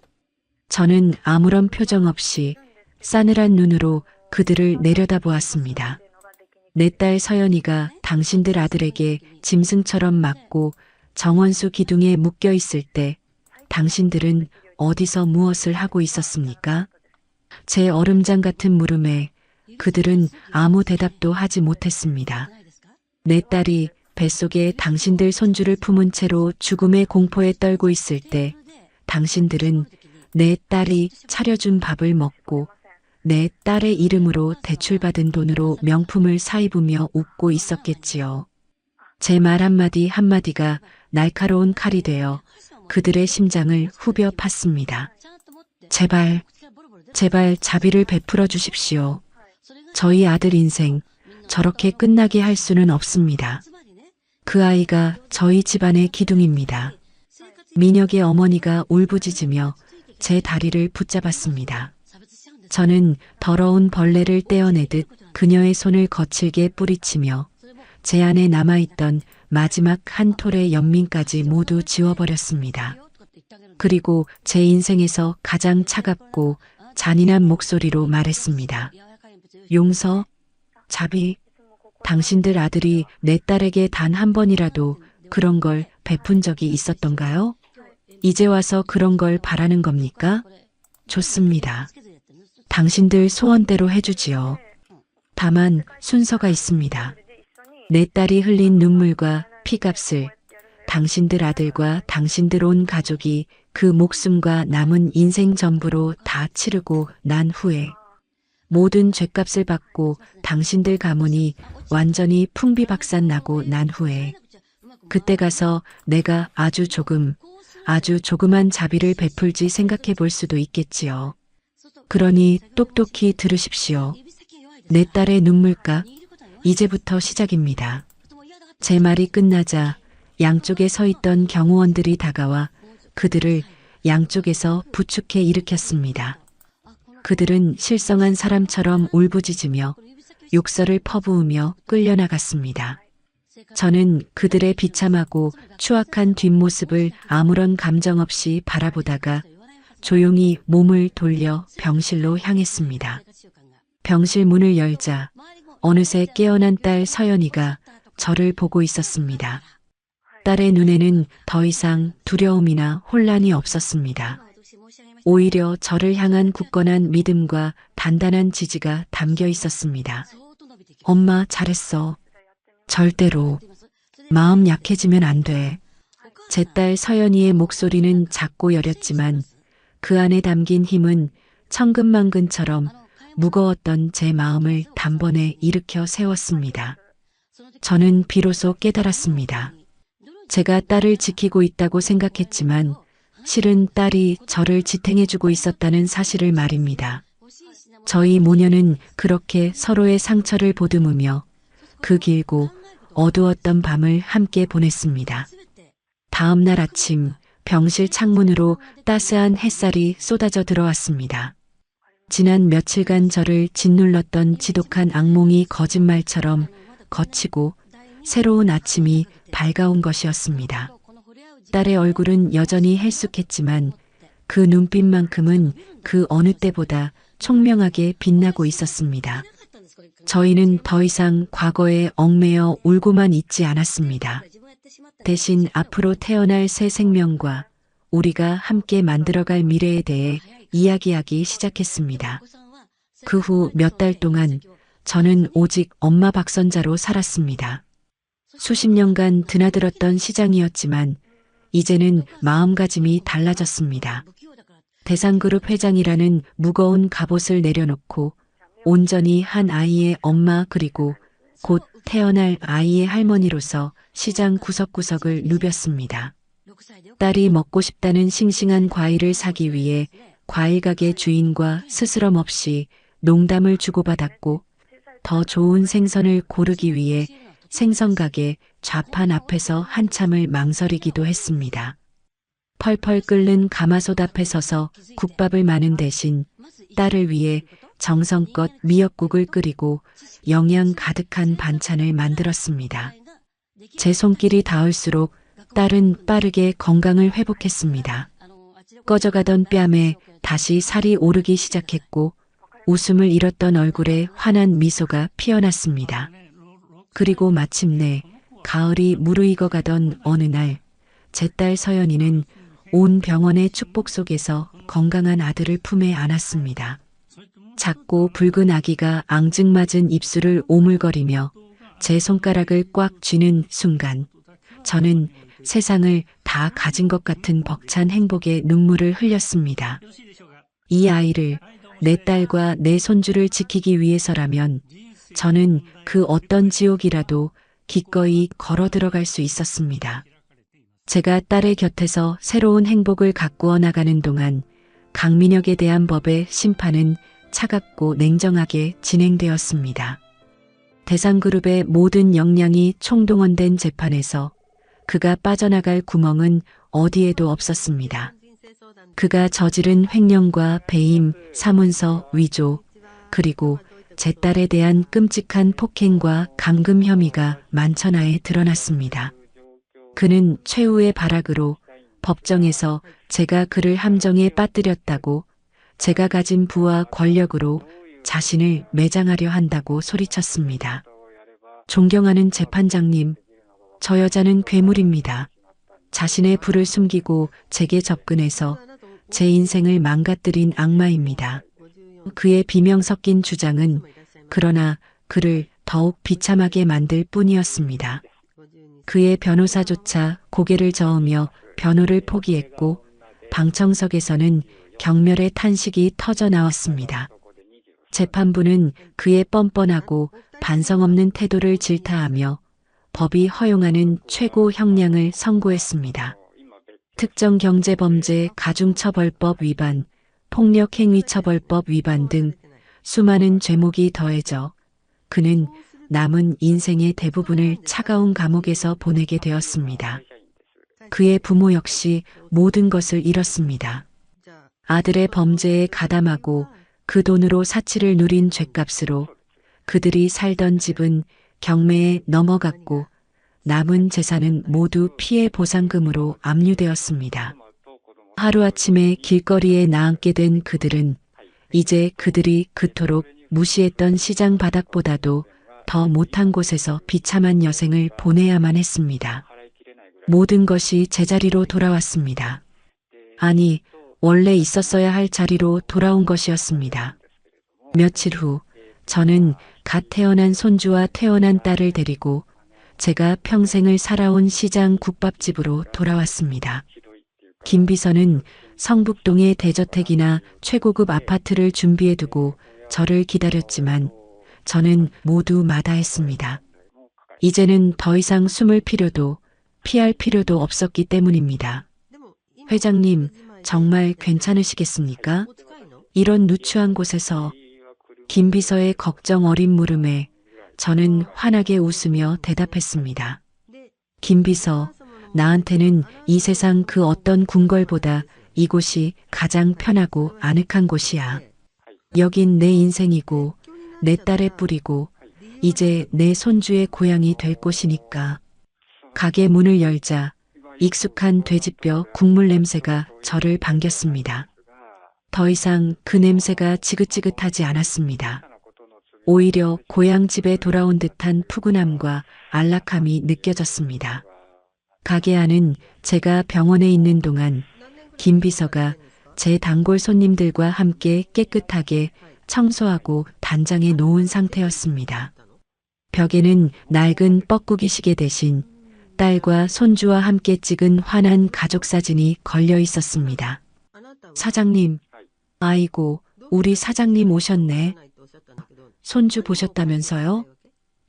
저는 아무런 표정 없이 싸늘한 눈으로 그들을 내려다보았습니다. 내 딸 서연이가 당신들 아들에게 짐승처럼 맞고 정원수 기둥에 묶여 있을 때 당신들은 어디서 무엇을 하고 있었습니까? 제 얼음장 같은 물음에 그들은 아무 대답도 하지 못했습니다. 내 딸이 뱃속에 당신들 손주를 품은 채로 죽음의 공포에 떨고 있을 때 당신들은 내 딸이 차려준 밥을 먹고 내 딸의 이름으로 대출받은 돈으로 명품을 사입으며 웃고 있었겠지요. 제 말 한마디 한마디가 날카로운 칼이 되어 그들의 심장을 후벼 팠습니다. 제발, 제발 자비를 베풀어 주십시오. 저희 아들 인생 저렇게 끝나게 할 수는 없습니다. 그 아이가 저희 집안의 기둥입니다. 민혁의 어머니가 울부짖으며 제 다리를 붙잡았습니다. 저는 더러운 벌레를 떼어내듯 그녀의 손을 거칠게 뿌리치며 제 안에 남아있던 마지막 한 톨의 연민까지 모두 지워버렸습니다. 그리고 제 인생에서 가장 차갑고 잔인한 목소리로 말했습니다. 용서, 자비, 당신들 아들이 내 딸에게 단 한 번이라도 그런 걸 베푼 적이 있었던가요? 이제 와서 그런 걸 바라는 겁니까? 좋습니다. 당신들 소원대로 해주지요. 다만 순서가 있습니다. 내 딸이 흘린 눈물과 피값을 당신들 아들과 당신들 온 가족이 그 목숨과 남은 인생 전부로 다 치르고 난 후에 모든 죄값을 받고 당신들 가문이 완전히 풍비박산 나고 난 후에 그때 가서 내가 아주 조그만 자비를 베풀지 생각해 볼 수도 있겠지요. 그러니 똑똑히 들으십시오. 내 딸의 눈물값, 이제부터 시작입니다. 제 말이 끝나자 양쪽에 서 있던 경호원들이 다가와 그들을 양쪽에서 부축해 일으켰습니다. 그들은 실성한 사람처럼 울부짖으며 욕설을 퍼부으며 끌려나갔습니다. 저는 그들의 비참하고 추악한 뒷모습을 아무런 감정 없이 바라보다가 조용히 몸을 돌려 병실로 향했습니다. 병실 문을 열자 어느새 깨어난 딸 서연이가 저를 보고 있었습니다. 딸의 눈에는 더 이상 두려움이나 혼란이 없었습니다. 오히려 저를 향한 굳건한 믿음과 단단한 지지가 담겨 있었습니다. 엄마 잘했어. 절대로 마음 약해지면 안 돼. 제 딸 서연이의 목소리는 작고 여렸지만 그 안에 담긴 힘은 천근만근처럼 무거웠던 제 마음을 단번에 일으켜 세웠습니다. 저는 비로소 깨달았습니다. 제가 딸을 지키고 있다고 생각했지만 실은 딸이 저를 지탱해주고 있었다는 사실을 말입니다. 저희 모녀는 그렇게 서로의 상처를 보듬으며 그 길고 어두웠던 밤을 함께 보냈습니다. 다음 날 아침 병실 창문으로 따스한 햇살이 쏟아져 들어왔습니다. 지난 며칠간 저를 짓눌렀던 지독한 악몽이 거짓말처럼 거치고 새로운 아침이 밝아온 것이었습니다. 딸의 얼굴은 여전히 헬쑥했지만 그 눈빛만큼은 그 어느 때보다 총명하게 빛나고 있었습니다. 저희는 더 이상 과거에 얽매여 울고만 있지 않았습니다. 대신 앞으로 태어날 새 생명과 우리가 함께 만들어갈 미래에 대해 이야기하기 시작했습니다. 그 후 몇 달 동안 저는 오직 엄마 박선자로 살았습니다. 수십 년간 드나들었던 시장이었지만 이제는 마음가짐이 달라졌습니다. 대상그룹 회장이라는 무거운 갑옷을 내려놓고 온전히 한 아이의 엄마 그리고 곧 태어날 아이의 할머니로서 시장 구석구석을 누볐습니다. 딸이 먹고 싶다는 싱싱한 과일을 사기 위해 과일 가게 주인과 스스럼 없이 농담을 주고받았고 더 좋은 생선을 고르기 위해 생선 가게 좌판 앞에서 한참을 망설이기도 했습니다. 펄펄 끓는 가마솥 앞에 서서 국밥을 마는 대신 딸을 위해 정성껏 미역국을 끓이고 영양 가득한 반찬을 만들었습니다. 제 손길이 닿을수록 딸은 빠르게 건강을 회복했습니다. 꺼져가던 뺨에 다시 살이 오르기 시작했고 웃음을 잃었던 얼굴에 환한 미소가 피어났습니다. 그리고 마침내 가을이 무르익어 가던 어느 날 제 딸 서연이는 온 병원의 축복 속에서 건강한 아들을 품에 안았습니다. 작고 붉은 아기가 앙증맞은 입술을 오물거리며 제 손가락을 꽉 쥐는 순간 저는 세상을 다 가진 것 같은 벅찬 행복의 눈물을 흘렸습니다. 이 아이를 내 딸과 내 손주를 지키기 위해서라면 저는 그 어떤 지옥이라도 기꺼이 걸어 들어갈 수 있었습니다. 제가 딸의 곁에서 새로운 행복을 가꾸어 나가는 동안 강민혁에 대한 법의 심판은 차갑고 냉정하게 진행되었습니다. 대상그룹의 모든 역량이 총동원된 재판에서 그가 빠져나갈 구멍은 어디에도 없었습니다. 그가 저지른 횡령과 배임, 사문서, 위조, 그리고 제 딸에 대한 끔찍한 폭행과 감금 혐의가 만천하에 드러났습니다. 그는 최후의 발악으로 법정에서 제가 그를 함정에 빠뜨렸다고, 제가 가진 부와 권력으로 자신을 매장하려 한다고 소리쳤습니다. 존경하는 재판장님, 저 여자는 괴물입니다. 자신의 불을 숨기고 제게 접근해서 제 인생을 망가뜨린 악마입니다. 그의 비명 섞인 주장은 그러나 그를 더욱 비참하게 만들 뿐이었습니다. 그의 변호사조차 고개를 저으며 변호를 포기했고 방청석에서는 경멸의 탄식이 터져 나왔습니다. 재판부는 그의 뻔뻔하고 반성 없는 태도를 질타하며 법이 허용하는 최고 형량을 선고했습니다. 특정경제범죄 가중처벌법 위반, 폭력행위처벌법 위반 등 수많은 죄목이 더해져 그는 남은 인생의 대부분을 차가운 감옥에서 보내게 되었습니다. 그의 부모 역시 모든 것을 잃었습니다. 아들의 범죄에 가담하고 그 돈으로 사치를 누린 죗값으로 그들이 살던 집은 경매에 넘어갔고 남은 재산은 모두 피해 보상금으로 압류되었습니다. 하루아침에 길거리에 나앉게 된 그들은 이제 그들이 그토록 무시했던 시장 바닥보다도 더 못한 곳에서 비참한 여생을 보내야만 했습니다. 모든 것이 제자리로 돌아왔습니다. 아니, 원래 있었어야 할 자리로 돌아온 것이었습니다. 며칠 후 저는 갓 태어난 손주와 태어난 딸을 데리고 제가 평생을 살아온 시장 국밥집으로 돌아왔습니다. 김 비서는 성북동의 대저택이나 최고급 아파트를 준비해두고 저를 기다렸지만 저는 모두 마다했습니다. 이제는 더 이상 숨을 필요도 피할 필요도 없었기 때문입니다. 회장님, 정말 괜찮으시겠습니까? 이런 누추한 곳에서 김 비서의 걱정 어린 물음에 저는 환하게 웃으며 대답했습니다. 김 비서, 나한테는 이 세상 그 어떤 궁궐보다 이곳이 가장 편하고 아늑한 곳이야. 여긴 내 인생이고 내 딸의 뿌리고 이제 내 손주의 고향이 될 곳이니까. 가게 문을 열자 익숙한 돼지뼈 국물 냄새가 저를 반겼습니다. 더 이상 그 냄새가 지긋지긋하지 않았습니다. 오히려 고향집에 돌아온 듯한 푸근함과 안락함이 느껴졌습니다. 가게 안은 제가 병원에 있는 동안 김 비서가 제 단골 손님들과 함께 깨끗하게 청소하고 단장해 놓은 상태였습니다. 벽에는 낡은 뻐꾸기 시계 대신 딸과 손주와 함께 찍은 환한 가족 사진이 걸려 있었습니다. 사장님, 아이고, 우리 사장님 오셨네. 손주 보셨다면서요?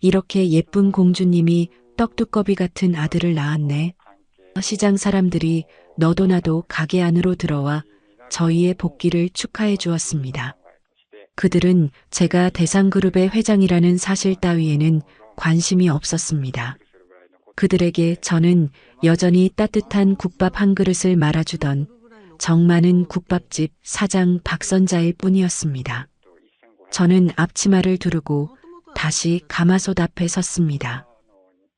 이렇게 예쁜 공주님이 떡두꺼비 같은 아들을 낳았네. 시장 사람들이 너도 나도 가게 안으로 들어와 저희의 복귀를 축하해 주었습니다. 그들은 제가 대상그룹의 회장이라는 사실 따위에는 관심이 없었습니다. 그들에게 저는 여전히 따뜻한 국밥 한 그릇을 말아주던 정 많은 국밥집 사장 박선자일 뿐이었습니다. 저는 앞치마를 두르고 다시 가마솥 앞에 섰습니다.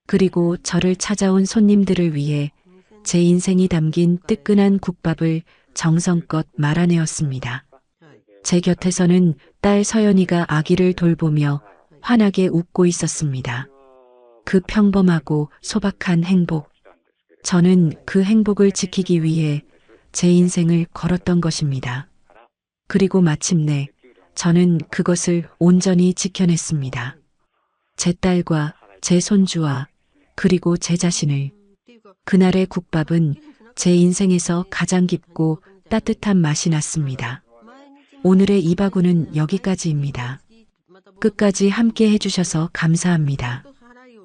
그리고 저를 찾아온 손님들을 위해 제 인생이 담긴 뜨끈한 국밥을 정성껏 말아내었습니다. 제 곁에서는 딸 서연이가 아기를 돌보며 환하게 웃고 있었습니다. 그 평범하고 소박한 행복. 저는 그 행복을 지키기 위해 제 인생을 걸었던 것입니다. 그리고 마침내 저는 그것을 온전히 지켜냈습니다. 제 딸과 제 손주와 그리고 제 자신을. 그날의 국밥은 제 인생에서 가장 깊고 따뜻한 맛이 났습니다. 오늘의 이바구는 여기까지입니다. 끝까지 함께 해주셔서 감사합니다.